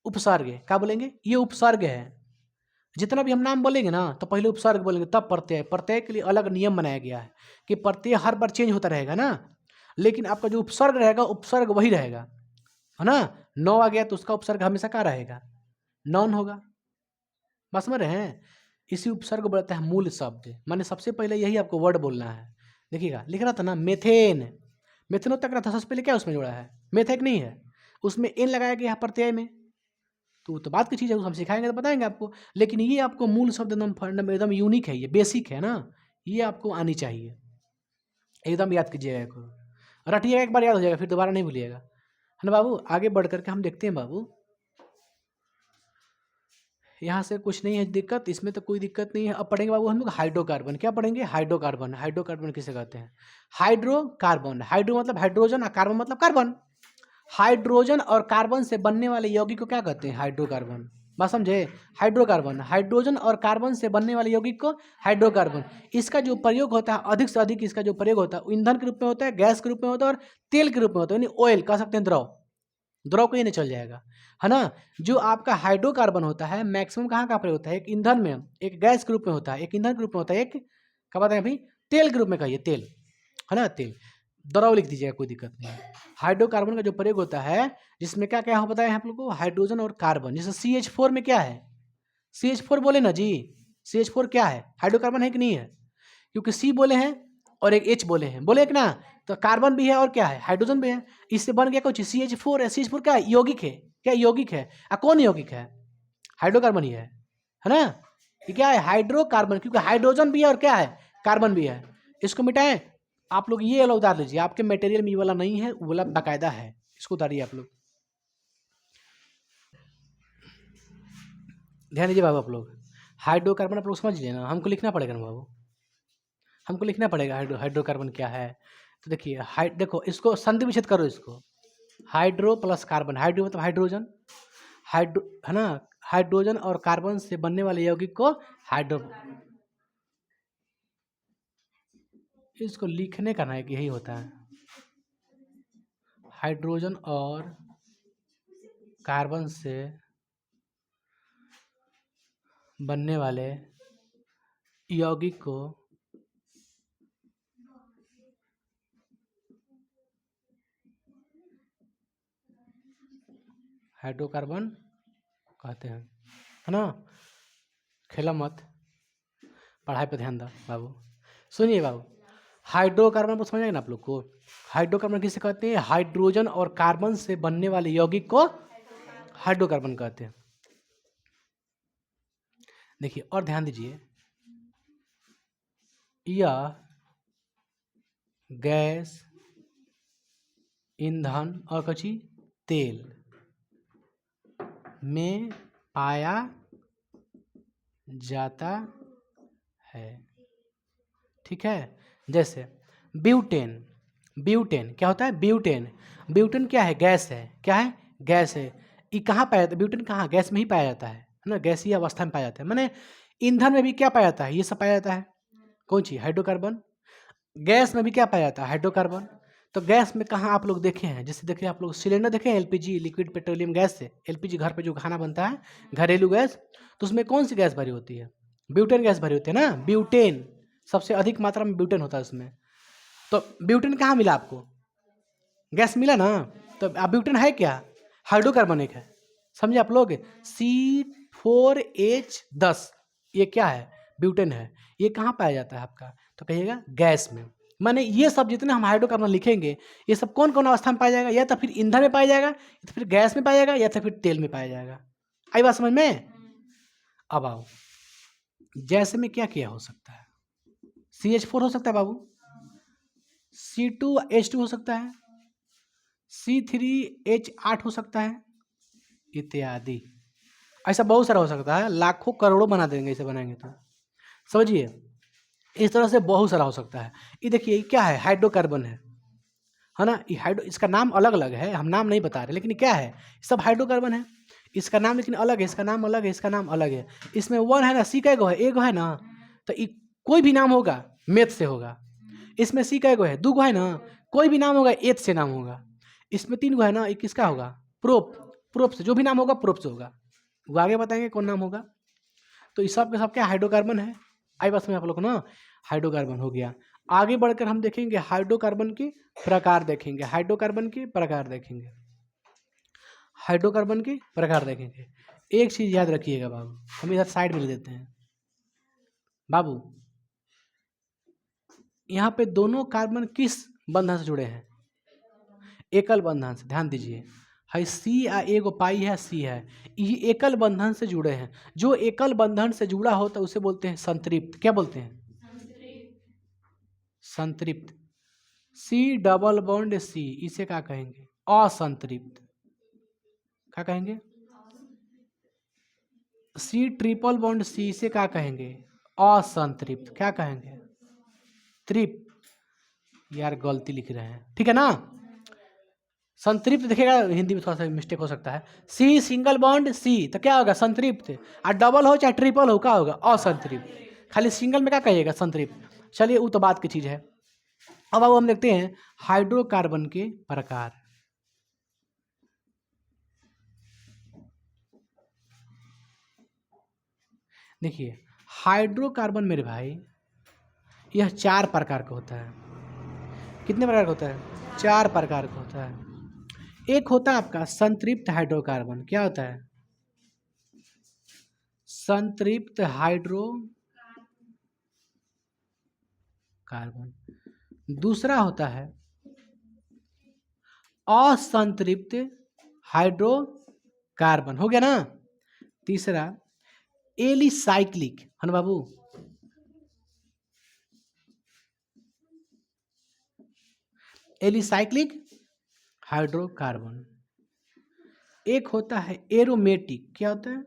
उपसर्ग। क्या बोलेंगे? ये उपसर्ग है। जितना भी हम नाम बोलेंगे ना तो पहले उपसर्ग बोलेंगे तब प्रत्यय। प्रत्यय के लिए अलग नियम बनाया गया है कि प्रत्यय हर बार चेंज होता रहेगा ना, लेकिन आपका जो उपसर्ग रहेगा उपसर्ग वही रहेगा, है ना? 9 आ गया तो उसका उपसर्ग हमेशा क्या रहेगा? नॉन होगा। बस समझ रहे हैं? इसी उपसर्ग को बोलता है मूल शब्द। माने सबसे पहले यही आपको वर्ड बोलना है। देखिएगा लिख रहा था ना मेथेन, मेथेनो तक रहा था, सबसे पहले क्या उसमें जोड़ा है? मेथेक नहीं है, उसमें एन लगाया गया है प्रत्यय में। तो बात की चीज़ है, हम सिखाएंगे तो बताएंगे आपको। लेकिन ये आपको मूल शब्द एकदम फंडामेंटल एकदम यूनिक है, ये बेसिक है ना, ये आपको आनी चाहिए। एकदम याद कीजिएगा इसको, रटिएगा एक बार याद हो जाएगा, फिर दोबारा नहीं भूलिएगा, है ना बाबू? आगे बढ़ करके हम देखते हैं बाबू। यहाँ से कुछ नहीं है दिक्कत, इसमें तो कोई दिक्कत नहीं है। अब पढ़ेंगे बाबू हम लोग हाइड्रोकार्बन। क्या पढ़ेंगे? हाइड्रोकार्बन। हाइड्रोकार्बन किसे कहते हैं? हाइड्रोकार्बन। हाइड्रो मतलब हाइड्रोजन और कार्बन मतलब कार्बन। हाइड्रोजन और कार्बन से बनने वाले यौगिक को क्या कहते हैं? हाइड्रोकार्बन। बात समझे? हाइड्रोकार्बन, हाइड्रोजन और कार्बन से बनने वाले यौगिक को हाइड्रोकार्बन। इसका जो प्रयोग होता है अधिक से अधिक, इसका जो प्रयोग होता है ईंधन के रूप में होता है, गैस के रूप में होता है और तेल के रूप में होता है, यानी ऑयल कह सकते हैं, द्रव। द्रव को ये नहीं चल जाएगा, है ना? जो आपका हाइड्रोकार्बन होता है मैक्सिमम कहाँ प्रयोग होता है? एक ईंधन में, एक गैस के रूप में होता है, एक ईंधन के रूप में होता है, एक क्या बात है अभी? तेल के रूप में कहिए, तेल, है ना? तेल। द्रव लिख दीजिएगा, कोई दिक्कत नहीं है। हाइड्रोकार्बन का जो प्रयोग होता है जिसमें क्या क्या हो पता है आप लोग को? हाइड्रोजन और कार्बन। जैसे CH4 में क्या है? CH4 बोले ना जी, CH4 क्या है? हाइड्रोकार्बन है कि नहीं है? क्योंकि C बोले हैं और एक H बोले हैं, बोले एक ना, तो कार्बन भी है और क्या है? हाइड्रोजन भी है। इससे बन गया कुछ CH4 है। CH4 क्या है? यौगिक है। क्या यौगिक है? कौन यौगिक है? हाइड्रोकार्बन ही है ना? ये क्या है? हाइड्रोकार्बन, क्योंकि हाइड्रोजन भी है और क्या है? कार्बन भी है। इसको मिटाएं। आप लोग ये वाला उतार लीजिए, आपके मटेरियल में ये वाला नहीं है, वो वाला बाकायदा है, इसको उतारिए आप लोग। ध्यान दीजिए बाबू, आप लोग हाइड्रोकार्बन आप लोग समझ लिए ना? हमको लिखना पड़ेगा ना बाबू, हमको लिखना पड़ेगा हाइड्रोकार्बन क्या है। तो देखिए देखो इसको संधि विच्छेद करो इसको। हाइड्रो प्लस कार्बन, हाइड्रो मतलब हाइड्रोजन, हाइड्रो है ना? हाइड्रोजन और कार्बन से बनने वाले यौगिक को हाइड्रो, इसको लिखने का ना एक यही होता है। हाइड्रोजन और कार्बन से बनने वाले यौगिक को हाइड्रोकार्बन कहते हैं, है ना? खेला मत, पढ़ाई पे ध्यान दो बाबू। सुनिए बाबू, हाइड्रोकार्बन को समझ आएगा ना आप लोग को? हाइड्रोकार्बन किसे कहते हैं? हाइड्रोजन और कार्बन से बनने वाले यौगिक को हाइड्रोकार्बन कहते हैं। देखिए और ध्यान दीजिए, यह गैस, ईंधन और कची तेल में पाया जाता है, ठीक है? जैसे ब्यूटेन, ब्यूटेन क्या होता है? ब्यूटेन, ब्यूटेन क्या है? गैस है। क्या है? गैस है। ये कहाँ पाया जाता है? ब्यूटेन कहाँ? गैस में ही पाया जाता है ना? गैसीय अवस्था में पाया जाता है। माने ईंधन में भी क्या पाया जाता है? ये सब पाया जाता है। कौन चीज? हाइड्रोकार्बन। गैस में भी क्या पाया जाता है? हाइड्रोकार्बन। तो गैस में कहाँ आप लोग देखे हैं, जैसे देखिए आप लोग सिलेंडर देखे हैं, एलपीजी लिक्विड पेट्रोलियम गैस से, एलपीजी घर पे जो खाना बनता है घरेलू गैस, तो उसमें कौन सी गैस भरी होती है? ब्यूटेन गैस भरी होती है ना, ब्यूटेन, सबसे अधिक मात्रा में ब्यूटेन होता है उसमें। तो ब्यूटेन कहाँ मिला आपको? गैस मिला ना। तो अब ब्यूटेन है क्या? हाइड्रोकार्बनिक है, समझे आप लोग? C4H10 ये क्या है? ब्यूटेन है। ये कहाँ पाया जाता है आपका? तो कहिएगा गैस में। माने ये सब जितने हम हाइड्रोकार्बन लिखेंगे, ये सब कौन कौन अवस्था में पाया जाएगा? या तो फिर ईंधन में पाया जाएगा, या तो फिर गैस में पाया जाएगा, या तो फिर तेल में पाया जाएगा। आई बात समझ में? अब आओ, जैसे में क्या क्या हो सकता है? CH4 हो सकता है बाबू, C2H2 हो सकता है, C3H8 हो सकता है, इत्यादि। ऐसा बहुत सारा हो सकता है, लाखों करोड़ों बना देंगे इसे बनाएंगे तो, समझिए। इस तरह से बहुत सारा हो सकता है। ये देखिए ये क्या है? हाइड्रोकार्बन है ना। ये हाइड्रो, इसका नाम अलग अलग है, हम नाम नहीं बता रहे, लेकिन ये क्या है? सब हाइड्रोकार्बन है। इसका नाम लेकिन अलग है, इसका नाम अलग है, इसका नाम अलग है। इसमें वन है ना, सी का एगो है, एगो है ना। तो कोई भी नाम होगा मेथ से होगा। इसमें सी का एगो है, दो गो है ना, कोई भी नाम होगा एथ से नाम होगा। इसमें तीन गो है ना, एक किसका होगा? प्रोप, प्रोप से, जो भी नाम होगा प्रोप से होगा, वो आगे बताएंगे कौन नाम होगा। तो इस सब के सब क्या हाइड्रोकार्बन है। आई बस में आप लोग को ना, हाइड्रोकार्बन हो गया। आगे बढ़कर हम देखेंगे हाइड्रोकार्बन के प्रकार देखेंगे, हाइड्रोकार्बन के प्रकार देखेंगे, हाइड्रोकार्बन के प्रकार देखेंगे। एक चीज याद रखिएगा बाबू, हम इधर साइड में ले देते हैं बाबू। यहाँ पे दोनों कार्बन किस बंधन से जुड़े हैं? एकल बंधन से। ध्यान दीजिए, है सी आ एगो पाई है, सी है, ये एकल बंधन से जुड़े हैं। जो एकल बंधन से जुड़ा होता है उसे बोलते हैं संतृप्त। क्या बोलते हैं? संतृप्त। सी डबल बॉन्ड सी, इसे क्या कहेंगे? असंतृप्त। क्या कहेंगे? सी ट्रिपल बॉन्ड सी, इसे क्या कहेंगे? असंतृप्त। क्या कहेंगे? तृप्त। यार गलती लिख रहे हैं, ठीक है ना। संतृप्त देखिएगा, हिंदी में थोड़ा सा मिस्टेक हो सकता है। सी सिंगल बॉन्ड सी, तो क्या होगा? संतृप्त। और डबल हो चाहे ट्रिपल हो, क्या होगा? असंतृप्त। खाली सिंगल में क्या कहिएगा? संतृप्त। चलिए वो तो बात की चीज है। अब हम देखते हैं हाइड्रोकार्बन के प्रकार। देखिए हाइड्रोकार्बन मेरे भाई, यह 4 प्रकार का होता है। कितने प्रकार का होता है? 4 प्रकार का होता है। एक होता है आपका संतृप्त हाइड्रोकार्बन। क्या होता है? संतृप्त हाइड्रोकार्बन। दूसरा होता है असंतृप्त हाइड्रोकार्बन, हो गया ना। तीसरा एलिसाइक्लिक, है ना बाबू, एलिसाइक्लिक हाइड्रोकार्बन। एक होता है एरोमेटिक। क्या होता है?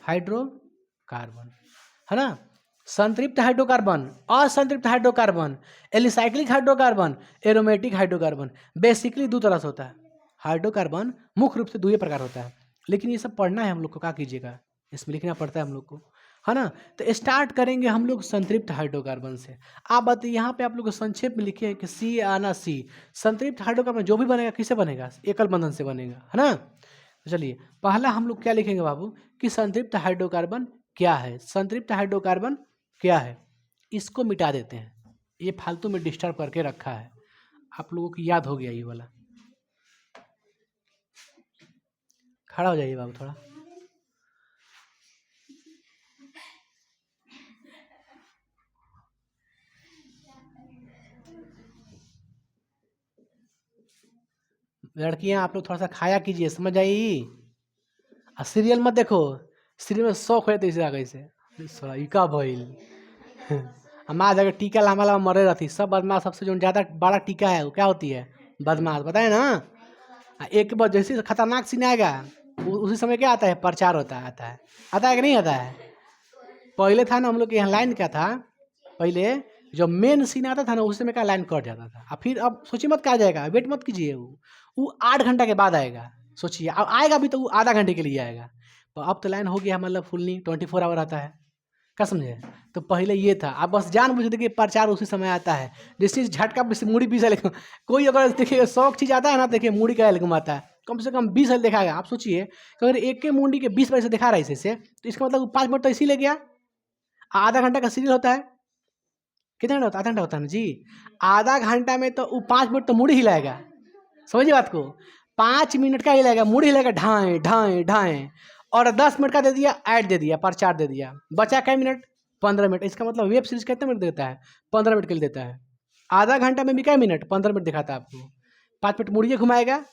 हाइड्रोकार्बन, है ना। संतृप्त हाइड्रोकार्बन, असंतृप्त hydrocarbon, alicyclic hydrocarbon, aromatic hydrocarbon. Basically दो तरह से होता है हाइड्रोकार्बन, मुख्य रूप से दो ही प्रकार होता है। लेकिन ये सब पढ़ना है हम लोग को, क्या कीजिएगा, इसमें लिखना पड़ता है हम लोग को, है ना। तो स्टार्ट करेंगे हम लोग संतृप्त हाइड्रोकार्बन से। आप बताइए, यहाँ पे आप लोग संक्षेप में लिखे हैं कि सी आना सी। संतृप्त हाइड्रोकार्बन जो भी बनेगा किससे बनेगा? एकल बंधन से बनेगा, है ना। तो चलिए पहला हम लोग क्या लिखेंगे बाबू, कि संतृप्त हाइड्रोकार्बन क्या है। संतृप्त हाइड्रोकार्बन क्या है, इसको मिटा देते हैं। ये फालतू में डिस्टर्ब करके रखा है, आप लोगों को याद हो गया ये वाला। खड़ा हो जाइए बाबू थोड़ा। लड़कियां आप लोग थोड़ा सा खाया कीजिए, समझ आई। और सीरियल मत देखो, सीरियल में शौक है तो इसे आगे से थोड़ा इका भइल। हमारा जगह टीका लंबा लंबा मरे रहती। सब बदमाश सबसे जो ज़्यादा बड़ा टीका है वो क्या होती है? बदमाश, बताए ना। एक बार जैसे खतरनाक सीन आएगा, उसी समय क्या आता है? प्रचार होता है, आता है कि नहीं आता है? पहले था ना हम लोग के यहाँ लाइन क्या था, पहले जो मेन सीन आता था ना उस समय का लाइन कट जाता था। और फिर अब सोचिए मत क्या जाएगा, वेट मत कीजिए, वो 8 घंटा के बाद आएगा। सोचिए अब आएगा भी तो वो आधा घंटे के लिए आएगा। तो अब तो लाइन हो गया मतलब फुल्ली 24 आवर आता है। क्या समझे? तो पहले ये था, आप बस जान बुझे देखिए प्रचार उसी समय आता है, जिस चीज़ झटका मूड़ी 20 साल कोई अगर देखिए 100 चीज़ आता है ना, देखिए मूड़ी का घुमाता है, कम से कम 20 साल दिखाएगा। आप सोचिए कि अगर एक के मूड़ी के 20 पैसे दिखा रहा है इसे, तो इसका मतलब 5 मिनट तो इसी ले गया। आधा घंटा का सीरियल होता है, कितना घंटा होता है? आधा घंटा होता है ना जी। आधा घंटा में तो वो 5 मिनट तो मूड़ी हिलाएगा, समझिए बात को। 5 मिनट का हिलाएगा, मूड़ी हिलाएगा, ढाएँ ढाएँ ढाएँ, और 10 मिनट का दे दिया, ऐड दे दिया, प्रचार दे दिया, बचा कै मिनट? 15 मिनट। इसका मतलब वेब सीरीज कितने मिनट देता है? 15 मिनट के लिए देता है। आधा घंटा में भी कै मिनट? 15 मिनट दिखाता है आपको। 5 मिनट मुड़िए घुमाएगा,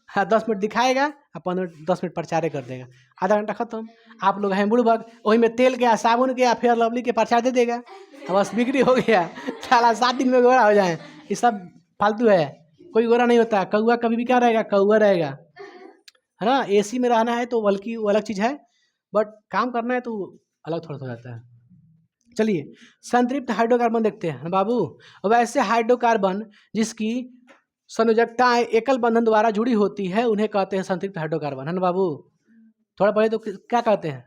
हाँ 10 मिनट दिखाएगा, और 15 मिनट 10 मिनट प्रचारे कर देगा, आधा घंटा खत्म। आप लोग हैं बुड़बक, वही में तेल के साबुन के फेयर लवली के प्रचार दे देगा, बस बिक्री हो गया। साला 7 दिन में गोरा हो जाए। ये सब फालतू है, कोई गोरा नहीं होता। कौआ कभी भी क्या रहेगा? कौआ रहेगा, है ना। एसी में रहना है तो बल्कि वो अलग चीज़ है, बट काम करना है तो अलग थोड़ा सा हो जाता है। चलिए संतृप्त हाइड्रोकार्बन देखते हैं बाबू। वैसे हाइड्रोकार्बन जिसकी संयोजकताएं एकल बंधन द्वारा जुड़ी होती है उन्हें कहते हैं संतृप्त हाइड्रोकार्बन, है ना बाबू। थोड़ा पहले तो क्या कहते हैं?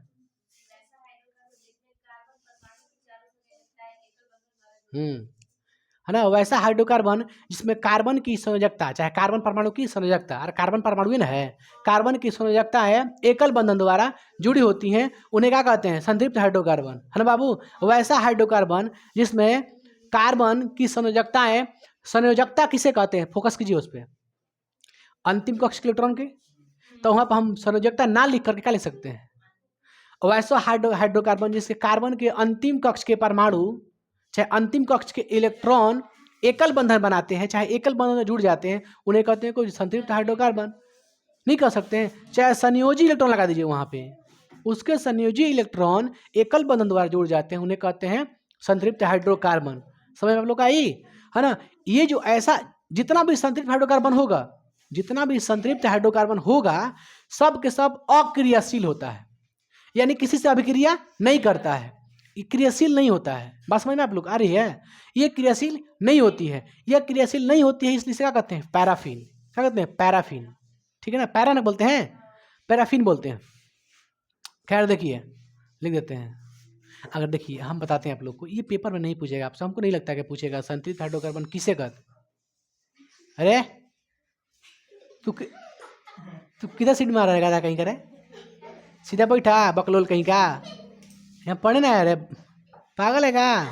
है ना। वैसा हाइड्रोकार्बन जिसमें कार्बन की संयोजकता, चाहे कार्बन परमाणु की संयोजकता, और कार्बन परमाणु ही ना है, कार्बन की संयोजकता है एकल बंधन द्वारा जुड़ी होती हैं, उन्हें क्या कहते हैं? संतृप्त हाइड्रोकार्बन, है ना बाबू। वैसा हाइड्रोकार्बन जिसमें कार्बन की संयोजकताएं, संयोजकता किसे कहते हैं? फोकस कीजिए उस पर, अंतिम कक्ष के इलेक्ट्रॉन के। तो वहाँ पर हम संयोजकता ना लिख करके क्या लिख सकते हैं? वैसा हाइड्रोकार्बन जिसके कार्बन के अंतिम कक्ष के परमाणु, चाहे अंतिम कक्ष के इलेक्ट्रॉन एकल बंधन बनाते हैं, चाहे एकल बंधन में जुड़ जाते हैं, उन्हें कहते हैं कोई संतृप्त हाइड्रोकार्बन। नहीं कह सकते हैं, चाहे संयोजी इलेक्ट्रॉन लगा दीजिए वहाँ पे, उसके संयोजी इलेक्ट्रॉन एकल बंधन द्वारा जुड़ जाते हैं, उन्हें कहते हैं संतृप्त हाइड्रोकार्बन। समझ में आप लोग का आई, है ना। ये जो ऐसा जितना भी संतृप्त हाइड्रोकार्बन होगा, जितना भी संतृप्त हाइड्रोकार्बन होगा, सब के सब अक्रियाशील होता है, यानी किसी से अभिक्रिया नहीं करता है, ये क्रियाशील नहीं होता है। बात समझ में आप लोग आ रही है? ये क्रियाशील नहीं होती है, यह क्रियाशील नहीं होती है, इसलिए क्या कहते हैं? पैराफिन। क्या कहते हैं? पैराफिन, ठीक है ना। पैरा ना बोलते हैं, पैराफिन बोलते हैं। खैर देखिए लिख देते हैं। अगर देखिए हम बताते हैं आप लोग को, ये पेपर में नहीं पूछेगा आपसे, हमको नहीं लगता कि पूछेगा संतृप्त हाइड्रोकार्बन किसे कहते? अरे तू किधर सीट में आ रहेगा कहीं करे, सीधा बैठा बकलोल कहीं का, यहाँ पढ़े ना। अरे पागल है का?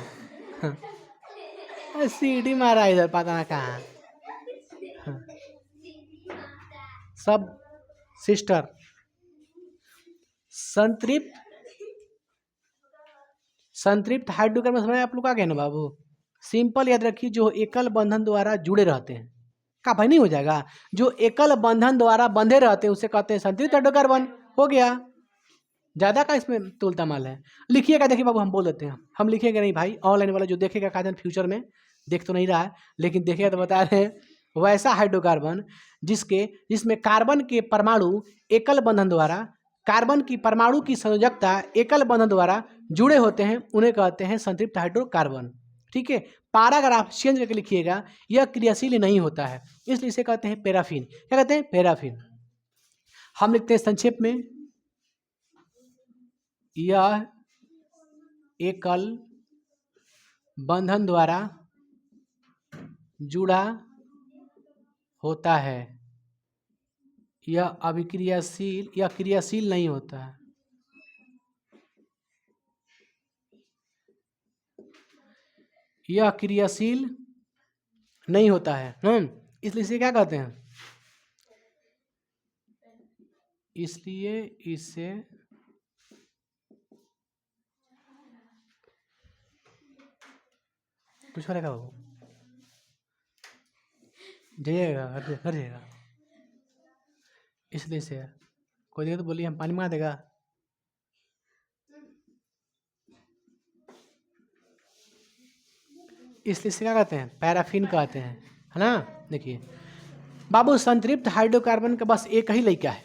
सीढ़ी मारा इधर पता ना कहाँ। सब सिस्टर संतृप्त हाइड्रोकार्बन समझ आप लोग आ गए ना बाबू। सिंपल याद रखिए, जो एकल बंधन द्वारा जुड़े रहते हैं, का भाई नहीं हो जाएगा, जो एकल बंधन द्वारा बंधे रहते हैं उसे कहते हैं संतृप्त हाइड्रोकार्बन। हो गया, ज़्यादा का इसमें तुलता माल है। लिखिएगा, देखिए बाबू हम बोल देते हैं, हम लिखेंगे नहीं भाई, ऑनलाइन वाला जो देखेगा काजन फ्यूचर में देख तो नहीं रहा है, लेकिन देखेगा तो बता रहे हैं। वैसा हाइड्रोकार्बन जिसमें कार्बन के परमाणु एकल बंधन द्वारा, कार्बन की परमाणु की संयोजकता एकल बंधन द्वारा जुड़े होते हैं, उन्हें कहते हैं संतृप्त हाइड्रोकार्बन। ठीक है, पैराग्राफ चेंज करके लिखिएगा, यह क्रियाशील नहीं होता है, इसलिए इसे कहते हैं पैराफिन। क्या कहते हैं? पैराफिन। हम लिखते हैं संक्षेप में, यह एकल बंधन द्वारा जुड़ा होता है, यह अभिक्रियाशील या क्रियाशील नहीं होता है। यह क्रियाशील नहीं होता है, इसलिए इसे क्या कहते हैं? इसलिए इसे कुछ रहेगा बाबू, जाइएगा घर जाइएगा, इसलिए से कोई देगा तो बोलिए, हम पानी मंगा देगा। इसलिए से क्या कहते हैं? पैराफिन कहते हैं, है ना। देखिए बाबू, संतृप्त हाइड्रोकार्बन का बस एक ही लड़का है।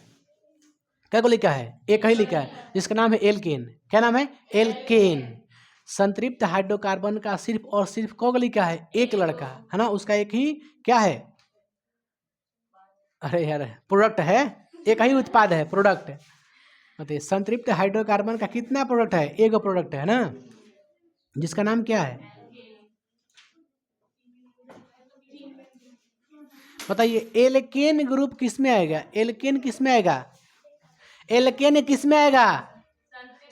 क्या को लिखा है? एक ही लिखा है, जिसका नाम है एल्केन। क्या नाम है? एल्केन। संतृप्त हाइड्रोकार्बन का सिर्फ और सिर्फ कौन लिखा है? एक लड़का, है ना, उसका एक ही क्या है? अरे यार प्रोडक्ट है, एक ही उत्पाद है, प्रोडक्ट। बताइए संतृप्त हाइड्रोकार्बन का कितना प्रोडक्ट है? एक प्रोडक्ट है ना, जिसका नाम क्या है? बताइए एल्केन ग्रुप किस में आएगा? एल्केन किस में आएगा? एल्केन किस में आएगा?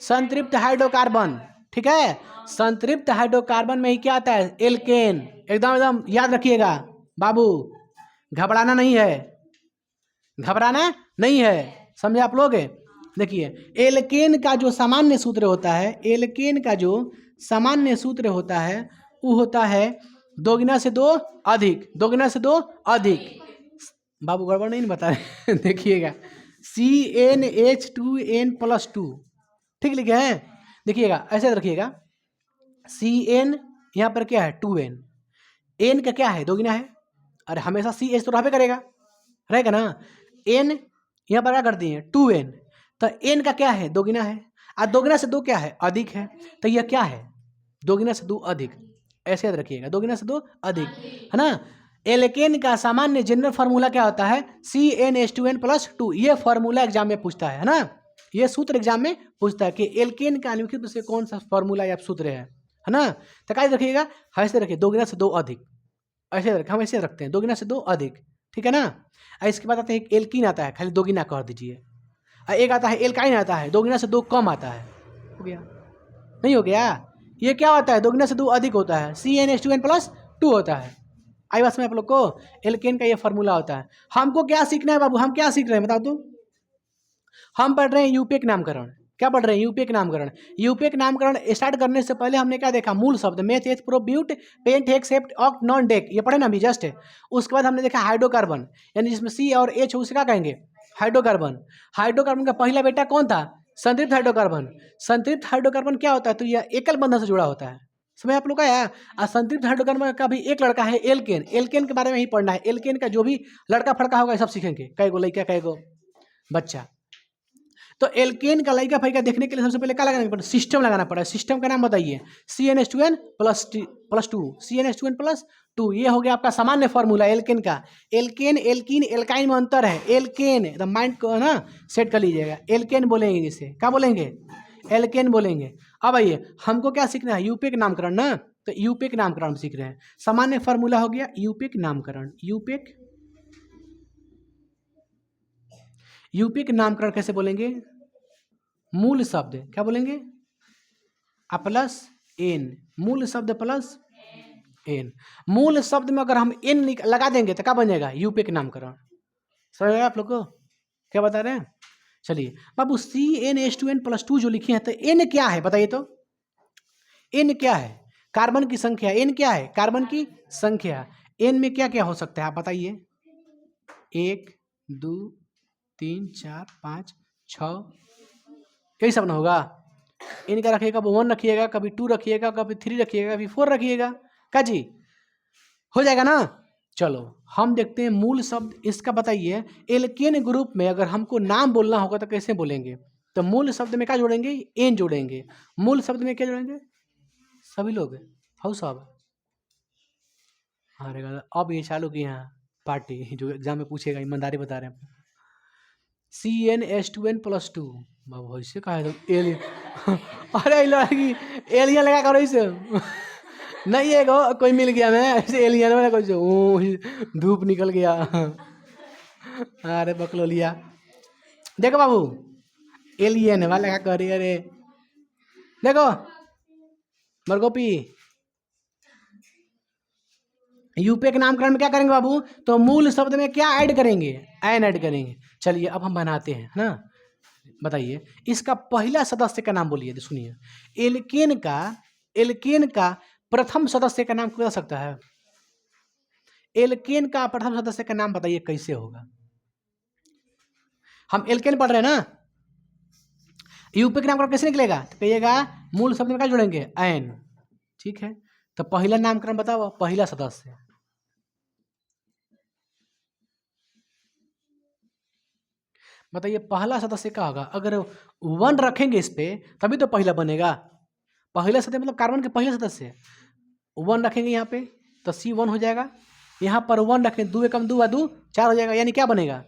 संतृप्त हाइड्रोकार्बन। ठीक है, संतृप्त हाइड्रोकार्बन में ही क्या आता है? एल्केन। एकदम एकदम याद रखिएगा बाबू, घबराना नहीं है, घबराना नहीं है, समझे आप लोग? देखिए एल्केन का जो सामान्य सूत्र होता है, एल्केन का जो सामान्य सूत्र होता है वो होता है 2 गुना से 2 अधिक, 2 गुना से 2 अधिक। बाबू गड़बड़ नहीं बता रहे देखिएगा CnH2n+2, ठीक लिखे हैं? देखिएगा ऐसे रखिएगा, Cn यहाँ पर क्या है? 2n, n का क्या है? 2 गुना है, अरे हमेशा CH तो रहबे करेगा, रहेगा ना। n यहाँ पर क्या कर दिए? 2n, तो n का क्या है? 2 गुना है, और 2 गुना से 2 क्या है? अधिक है, तो यह क्या है? 2 गुना से 2 अधिक, ऐसे याद रखिएगा, 2 गुना से 2 अधिक, है ना। एल्केन का सामान्य जनरल फार्मूला क्या होता है? CnH2n+2। ये फार्मूला एग्जाम में पूछता है ना, ये सूत्र एग्जाम में पूछता है कि एल्केन का निम्नलिखित में से कौन सा फार्मूला या सूत्र है ना। तो क्या रखिएगा? ऐसे रखिए 2 गुना से 2 अधिक, ऐसे रखें, हम ऐसे रखते हैं 2 गुना से 2 अधिक, ठीक है ना। इसके बाद आता है एल्कीन आता है, खाली 2 गुना कर दीजिए। एक आता है एल्काइन आता है, 2 गुना से 2 कम आता है, हो गया? नहीं हो गया? ये क्या होता है? 2 गुना से 2 अधिक होता है, CnH2n+2 होता है। आई बात में आप लोग को? एल्केन का ये फार्मूला होता है। हमको क्या सीखना है बाबू? हम क्या सीख रहे हैं बताओ तो? हम पढ़ रहे हैं यूपेक नामकरण। क्या पढ़ रहे हैं? यूपेक नामकरण। यूपेक नामकरण स्टार्ट करने से पहले हमने क्या देखा? मूल शब्द meth, eth, pro, but, pent, hex, sept, oct, non, dec, ये पढ़े ना अभी जस्ट। उसके बाद हमने देखा हाइड्रोकार्बन, यानी जिसमें C और H उसे क्या कहेंगे? हाइड्रोकार्बन। हाइड्रोकार्बन का पहला बेटा कौन था? संतृप्त हाइड्रोकार्बन। संतृप्त हाइड्रोकार्बन क्या होता है? तो यह एकल बंधन से जुड़ा होता है, समझ आप लोग का? यार असंतृप्त हाइड्रोकार्बन का भी एक लड़का है एल्केन। एल्केन के बारे में ही पढ़ना है। एल्केन का जो भी लड़का फड़का होगा सब सीखेंगे, कै गो लड़का कै गो बच्चा। तो एल्केन का लड़का फड़का देखने के लिए सबसे पहले क्या लगाना पड़ेगा? सिस्टम लगाना पड़ेगा। सिस्टम का नाम बताइए? CnH2n+2, CnH2n+2, ये हो गया आपका सामान्य फॉर्मूला एल्केन का। एल्केन, एल्कीन, एल्काइन में अंतर है। एल्केन द माइंड को ना सेट कर लीजिएगा, एल्केन बोलेंगे जिसे, क्या बोलेंगे? एल्केन बोलेंगे। अब आइए हमको क्या सीखना है? यूपेक नामकरण ना, तो यूपेक नामकरण हम सीख रहे हैं। सामान्य फार्मूला हो गया यूपेक नामकरण। यूपेक नामकरण कैसे बोलेंगे? मूल शब्द क्या बोलेंगे? प्लस n, मूल शब्द प्लस n। मूल शब्द में अगर हम n लगा देंगे तो क्या बन जाएगा? यूपेक नामकरण। समझ गए आप लोग को? क्या बता रहे हैं? चलिए बाबू CnH2n+2 जो लिखे हैं, तो n क्या है बताइए तो? n क्या है? कार्बन की संख्या। n क्या है? कार्बन की संख्या। n में क्या क्या हो सकता है आप बताइए? 1 2 3 4 5 6, यही सब ना होगा। n का रखिएगा, कभी 1 रखिएगा, कभी 2 रखिएगा, कभी 3 रखिएगा, कभी 4 रखिएगा, क्या जी हो जाएगा ना। चलो हम देखते हैं मूल शब्द इसका बताइए। एल्केन ग्रुप में अगर हमको नाम बोलना होगा तो कैसे बोलेंगे? तो मूल शब्द में क्या जोड़ेंगे? n जोड़ेंगे। मूल शब्द में क्या जोड़ेंगे? सभी लोग हाउ साहब, अरे अब ये चालू किए हैं पार्टी, जो एग्जाम में पूछेगा, ईमानदारी बता रहे हैं। CnH2n+2, बाबू ऐसे कहा है तो एलियन अरे लड़की एलियन लगा करो इसे नहीं है गो, कोई मिल गया मैं ऐसे एलियन वाला कुछ धूप निकल गया अरे बकलो लिया। देखो बाबू एलियन वाला क्या कर रही है? अरे देखो मरगोपी, यूपेक नामकरण में क्या करेंगे बाबू? तो मूल शब्द में क्या ऐड करेंगे? एन ऐड करेंगे। चलिए अब हम बनाते हैं ना, बताइए इसका पहला सदस्य का नाम बोलिए, सुनिए। एल्केन का प्रथम सदस्य का नाम क्या हो सकता है? एल्केन का प्रथम सदस्य का नाम बताइए कैसे होगा? हम एल्केन पढ़ रहे हैं ना, यूपेक नामकरण कैसे निकलेगा? तो कहिएगा मूल शब्द में क्या जोड़ेंगे? एन, ठीक है। तो पहला नामकरण बताओ, पहला सदस्य। बताइए पहला सदस्य क्या होगा? अगर 1 रखेंगे इस पे तभी तो पहला बनेगा। पहला सदस्य मतलब कार्बन के पहले सदस्य। 1 रखेंगे यहाँ पे तो C1 हो जाएगा। यहाँ पर 1 रखें, 2 एकम 2 2 4 हो जाएगा, यानी क्या बनेगा?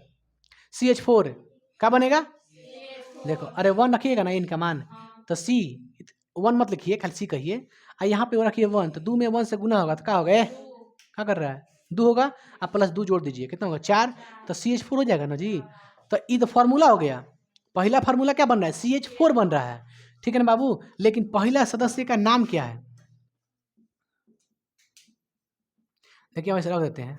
CH4। क्या बनेगा? देखो, अरे 1 रखिएगा ना इनका मान, तो सी 1 मत लिखिए, खाली सी कहिए। यहाँ पे वो रखिए 1, तो 2 में 1 से गुना होगा तो क्या होगा, क्या कर रहा है, 2 होगा। आप प्लस 2 जोड़ दीजिए, कितना होगा 4, तो CH4 हो जाएगा ना जी। तो ये तो फार्मूला हो गया। पहला फार्मूला क्या बन रहा है, CH4 बन रहा है, ठीक है ना बाबू। लेकिन पहला सदस्य का नाम क्या है, देखिए हम ऐसे रख देते हैं,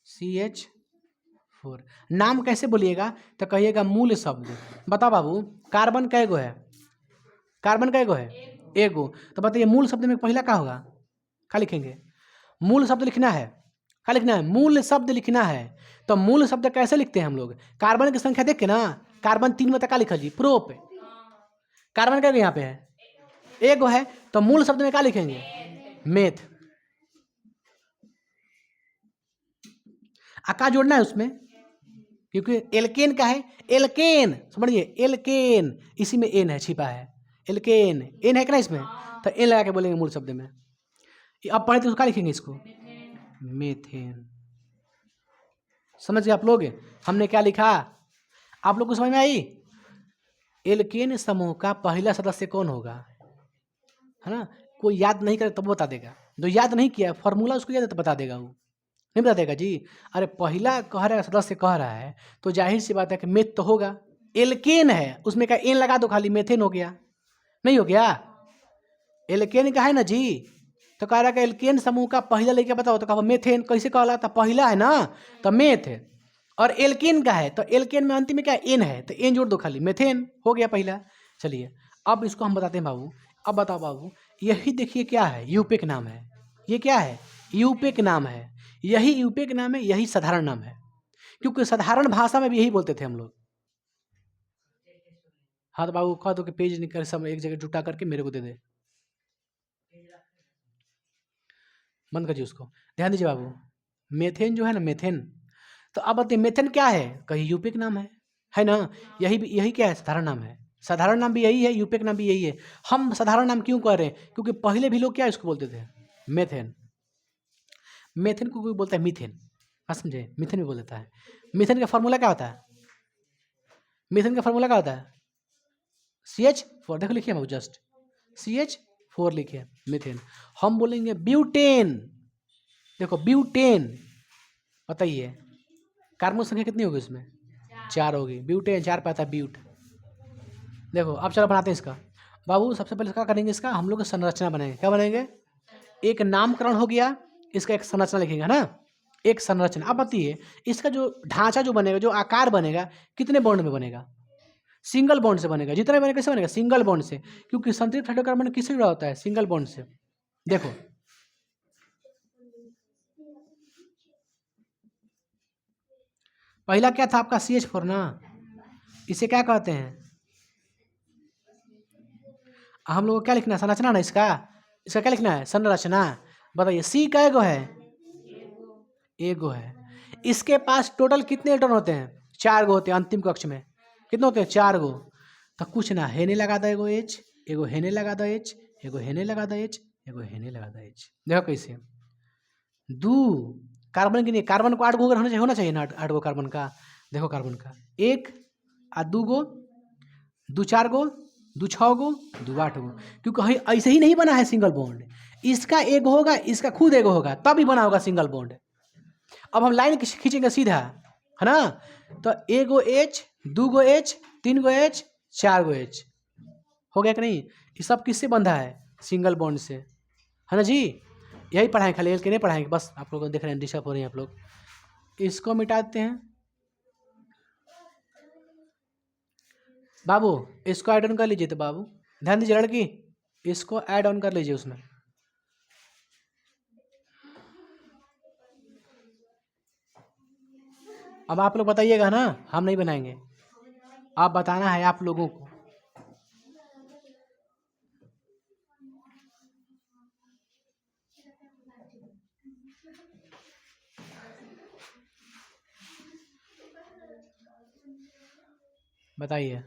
CH4। नाम कैसे बोलिएगा, तो कहिएगा मूल शब्द। बताओ बाबू, कार्बन कै गो है, कार्बन कै गो है, एगो। तो बताइए मूल शब्द में पहला क्या होगा, क्या लिखेंगे, मूल शब्द लिखना है, क्या लिखना है, मूल शब्द लिखना है। तो मूल शब्द कैसे लिखते हैं हम लोग, कार्बन की संख्या देख के ना, कार्बन 3 में तो क्या लिखा जी, प्रोप। कार्बन क्या यहाँ पे है, एगो है, तो मूल शब्द में क्या लिखेंगे, मेथ। का जोड़ना है उसमें, क्योंकि एल्केन का है, एल्केन समझिए, एल्केन इसी में एन है, छिपा है, एल्केन एन है क्या इसमें, तो एन लगा के बोलेंगे मूल शब्द में। अब पढ़े तो क्या लिखेंगे इसको, मेथेन। समझ गए आप लोग, हमने क्या लिखा, आप लोग को समझ में आई। एल्केन समूह का पहला सदस्य कौन होगा, है ना। कोई याद नहीं करे तब बता देगा, जो याद नहीं किया फॉर्मूला उसको याद है तो बता देगा, वो नहीं बता देगा जी। अरे पहला कह रहा है, सदस्य कह रहा है, तो जाहिर सी बात है कि मेथ तो होगा। एल्केन है, उसमें का एन लगा दो खाली, मेथेन हो गया, नहीं हो गया, एल्केन का है ना जी। तो कह रहा है कि एल्केन समूह का पहला लेके बताओ, तो कहा मेथेन, कैसे कहला, तो पहला है ना, तो मेथ है। और एल्केन का है, तो एल्केन में अंतिम में क्या एन है, तो एन जोड़ दो खाली, मेथेन हो गया पहला। चलिए अब इसको हम बताते हैं बाबू। अब बताओ बाबू, यही देखिए क्या है, यूपेक नाम है, ये क्या है, यूपेक नाम है। यही यूपेक नाम है, यही साधारण नाम है, क्योंकि साधारण भाषा में भी यही बोलते थे हम लोग। हाँ तो बाबू कह दो कि पेज निकल सब एक जगह जुटा करके मेरे को दे दे, बंद करिए उसको। ध्यान दीजिए बाबू, मेथेन जो है ना, मेथेन, तो अब बताइए मेथेन क्या है, कहीं यूपेक नाम है ना। यही क्या है, साधारण नाम है। साधारण नाम भी यही है, यूपेक नाम भी यही है। हम साधारण नाम क्यों कह रहे हैं, क्योंकि पहले भी लोग क्या इसको बोलते थे, मेथेन। मेथेन को कोई बोलता है मीथेन, हाँ समझे, मीथेन भी बोल देता है। मीथेन का फॉर्मूला क्या होता है, मीथेन का फॉर्मूला क्या होता है, CH4, देखो लिखिए बाबू, जस्ट CH4 लिखिए, मीथेन। हम बोलेंगे ब्यूटेन, देखो ब्यूटेन, बताइए कार्बन संख्या कितनी होगी इसमें, 4 होगी, ब्यूटेन 4 पाता है, ब्यूट। देखो अब चलो बनाते हैं इसका बाबू। सबसे पहले क्या करेंगे, इसका हम लोग संरचना बनाएंगे। क्या बनाएंगे, एक नामकरण हो गया, इसका एक संरचना लिखेंगे, है ना, एक संरचना। अब बताइए इसका जो ढांचा जो बनेगा, जो आकार बनेगा, कितने बॉन्ड में बनेगा, सिंगल बॉन्ड से बनेगा। जितना बनेगा कैसे बनेगा, सिंगल बॉन्ड से, क्योंकि संतृप्त हाइड्रोकार्बन किससे जुड़ा होता है, सिंगल बॉन्ड से। देखो पहला क्या था आपका, CH4 ना, इसे क्या कहते हैं, हम लोग को क्या लिखना है, संरचना ना इसका, इसका क्या लिखना है, संरचना। बताइए सी का एगो है, एगो है। इसके पास टोटल कितने इलेक्ट्रॉन होते हैं, 4 गो होते हैं अंतिम कक्ष में, कितने होते हैं, 4 गो। तो कुछ ना, हेने लगा दो एगो H, एगो हेने लगा दो H, एगो हेने लगा दो H, एगो हेने लगा दो H। देखो कैसे, दो कार्बन की नहीं, कार्बन को 8 गो होना चाहिए ना, 8 गो कार्बन का। देखो कार्बन का 1 आ 2 गो, 2 4 गो, 2 6 गो, 2 8 गो, क्योंकि ऐसे ही नहीं बना है सिंगल बॉन्ड। इसका एक होगा, इसका खुद एक होगा, तब ही बना होगा सिंगल बॉन्ड। अब हम लाइन खींचेंगे सीधा, है ना, तो एगो H, 2 गो H, 3 गो H, 4 गो H हो गया कि नहीं। ये सब किससे बंधा है, सिंगल बॉन्ड से, है ना जी। यही पढ़ाएं, खाली के नहीं पढ़ाएंगे, बस आप लोग देख रहे हैं डिस्टर्ब हो रहे हैं आप लोग। इसको मिटा देते हैं बाबू, इसको ऐड ऑन कर लीजिए। तो बाबू ध्यान दीजिए लड़की, इसको ऐड ऑन कर लीजिए उसमें। अब आप लोग बताइएगा ना, हम नहीं बनाएंगे, आप बताना है आप लोगों को। बताइए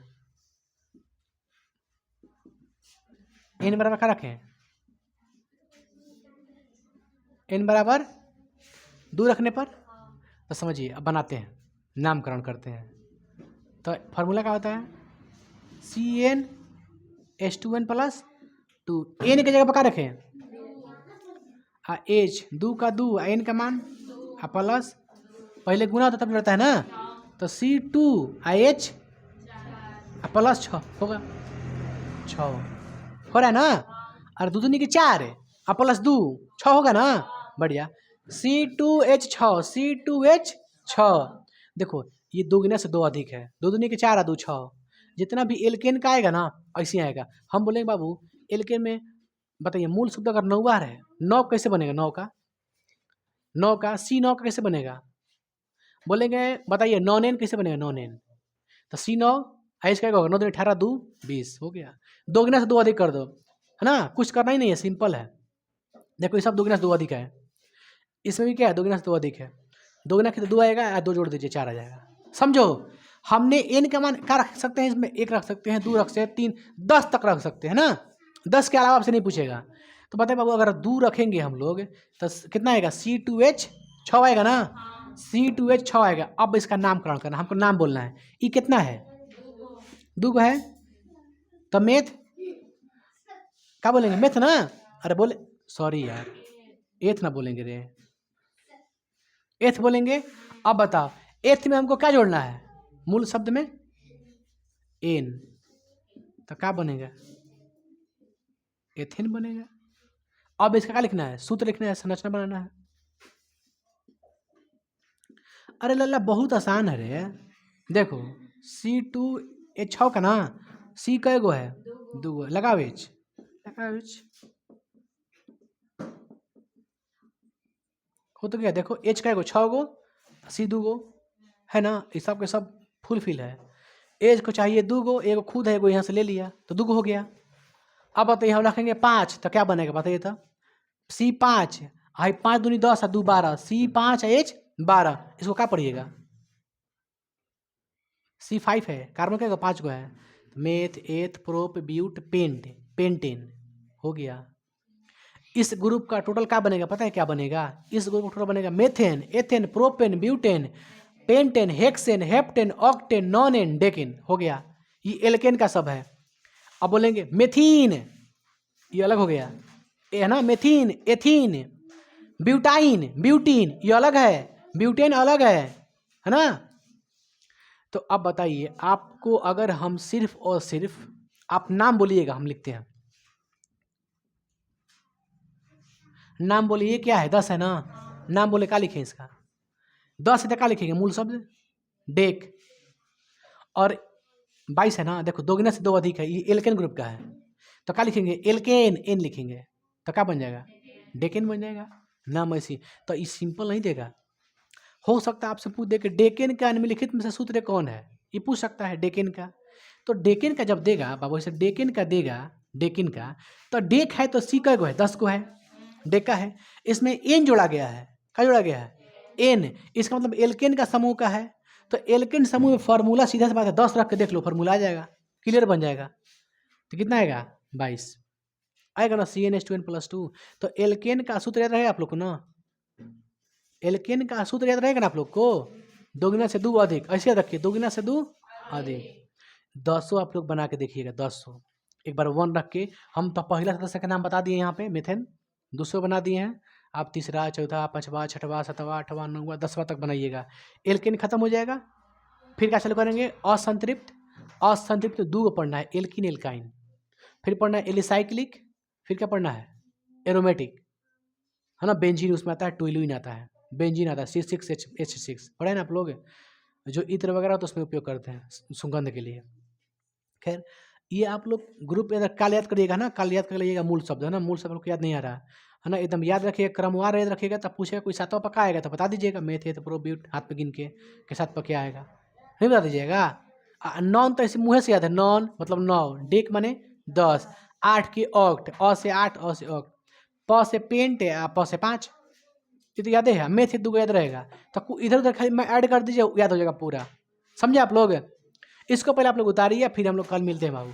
n बराबर क्या रखें, n बराबर 2 रखने पर, तो समझिए अब बनाते हैं। नामकरण करते हैं। तो फार्मूला क्या होता है, CnH2n+2। एन की जगह पर क्या रखें, एच, दू का दू, एन का मान प्लस, पहले गुना होता तब रहता है ना, तो C2H प्लस 6 होगा, 6 हो रहा है ना, और दो दूनी के 4 प्लस 2 6 होगा ना, बढ़िया। C2H6, C2H6, देखो ये दो गुना से दो अधिक है, दो दूनी के 4 2 6, जितना भी एल्केन का आएगा ना ऐसे आएगा। हम बोलेंगे बाबू एल्केन में बताइए मूल शब्द अगर 9 बार है, 9 कैसे बनेगा, 9 का C9 का कैसे बनेगा, बोलेंगे बताइए नॉन एन कैसे बनेगा, नॉन एन, तो C9 ऐसे क्या होगा, 9 दूनी 18 2 20 हो गया। दो गुना से दो अधिक कर दो, है ना, कुछ करना ही नहीं है, सिंपल है। देखो ये सब दो गुना से दो अधिक है, इसमें भी क्या है, दो गुना से दो अधिक है, दो गुना के 2 आएगा, 2 जोड़ दीजिए 4 आ जाएगा। समझो, हमने एन का मान क्या रख सकते हैं, इसमें 1 रख सकते हैं, 2 रख सकते हैं, 3 10 तक रख सकते हैं ना, 10 के अलावा आपसे नहीं पूछेगा। तो बताए बाबू अगर 2 रखेंगे हम लोग तो कितना आएगा, C2H 6 आएगा ना, C2H 6 आएगा। अब इसका नामकरण करना, हमको नाम बोलना है, ये कितना है, 2 को है, तो मेथ क्या बोलेंगे, मेथ ना, अरे बोले सॉरी यार, एथ ना बोलेंगे रे, एथ बोलेंगे। अब बताओ एथ में हमको क्या जोड़ना है, मूल शब्द में एन, तो क्या बनेगा, एथेन बनेगा। अब इसका क्या लिखना है, सूत्र लिखना है, संरचना बनाना है। अरे लल्ला बहुत आसान है रे, देखो C2H6 का ना, C कै गो है, 2 गो, लगाओ H, लगाओ H, हो तो गया। देखो H कै गो, 6 गो, C 2 गो है ना, इस सब के सब फुल फिल है। एज को चाहिए 2 गो, एगो खुद है, एगो यहाँ से ले लिया तो 2 गो हो गया। अब बताइए हम रखेंगे 5 तो क्या बनेगा बताइए तो, C5 हाई 5 दूनी 10 और 2 12, C5H 12, इसको क्या पढ़िएगा, C5 है, कार्बन क्या 5 गो है, meth eth prop but paint pentane हो गया। इस ग्रुप का टोटल क्या बनेगा पता है, क्या बनेगा, इस ग्रुप का टोटल बनेगा methane, ethane, propane, butane, pentane, hexane, heptane, octane, nonane, decane हो गया। ये एल्केन का सब है। अब बोलेंगे मेथीन, ये अलग हो गया, ये है ना, मेथीन, एथीन, ब्यूटाइन, ब्यूटीन ये अलग है, ब्यूटेन अलग है ना। तो अब बताइए आपको अगर हम सिर्फ और सिर्फ, आप नाम बोलिएगा, हम लिखते हैं नाम बोलिए, क्या है 10 है ना, नाम बोले क्या लिखें इसका, 10 है तो क्या लिखेंगे, मूल शब्द डेक, और 22 है ना, देखो 2 गुना से 2 अधिक है, ये एल्केन ग्रुप का है, तो क्या लिखेंगे, एल्केन, एन लिखेंगे, तो क्या बन जाएगा, डेकेन बन जाएगा। नाम ऐसी, तो ये सिंपल नहीं देगा, हो सकता है आपसे पूछ दे कि डेकेन का निम्नलिखित में से सूत्र कौन है, ये पूछ सकता है डेकेन का। तो डेकेन का जब देगा बाबू, ऐसे डेकेन का देगा, डेकेन का तो डेक है तो सी का गो है, 10 को है, डेका है, इसमें एन जोड़ा गया है, क्या जोड़ा गया है, एन, इसका मतलब एल्केन का समूह का है। तो एल्केन समूह में फार्मूला सीधा सी बात है, 10 रख के देख लो, फार्मूला आ जाएगा, क्लियर बन जाएगा। तो कितना आएगा 22 आएगा ना, CnH2n+2। तो एल्केन का सूत्र याद रहेगा आप लोग को ना, एल्केन का सूत्र याद रहेगा ना आप लोग को, 2 गुना से 2 अधिक, ऐसे याद रखिए, 2 गुना से 2 अधिक, 10 आप लोग बना के देखिएगा, 10 एक बार 1 रख के, हम तो पहला सदस्य का नाम बता दिए यहाँ पे मेथेन, 200 बना दिए हैं, आप तीसरा, चौथा, पांचवा, छठवा, सातवां, आठवां, 9वां, 10वां तक बनाइएगा। एल्केन खत्म हो जाएगा, फिर क्या चालू करेंगे, असंतृप्त, असंतृप्त 2 को पढ़ना है, एल्किन एल्काइन, फिर पढ़ना है एलिसाइक्लिक, फिर क्या पढ़ना है, एरोमेटिक, है ना, बेंजीन उसमें आता है, टोइलुइन आता है, बेंजीन आता है, C6H6 पढ़े ना आप लोग, जो इत्र वगैरह तो उसमें उपयोग करते हैं सुगंध के लिए। खैर ये आप लोग ग्रुप इधर काल याद करिएगा ना, काल याद कर लीजिएगा, मूल शब्द है ना, मूल शब्द को याद नहीं आ रहा है ना, एकदम याद रखिएगा, क्रमवार याद रखिएगा, तब पूछेगा कोई 7वां पक्का आएगा तो बता दीजिएगा, मेथ एथ प्रो ब्यूट हाथ पे गिन के 7 क्या आएगा, नहीं बता दीजिएगा। नॉन तो ऐसे मुँह से याद है, नॉन मतलब 9, डेक माने 10, 8 की ऑक्ट, अ से 8, अ से ऑक्ट, प से पेंट है, प से 5, ये तो याद है, मेथ 2 याद रहेगा, तो इधर उधर खाली मैं ऐड कर दीजिए, याद हो जाएगा पूरा। समझे आप लोग, इसको पहले आप लोग उतारिए, फिर हम लोग कल मिलते हैं बाबू।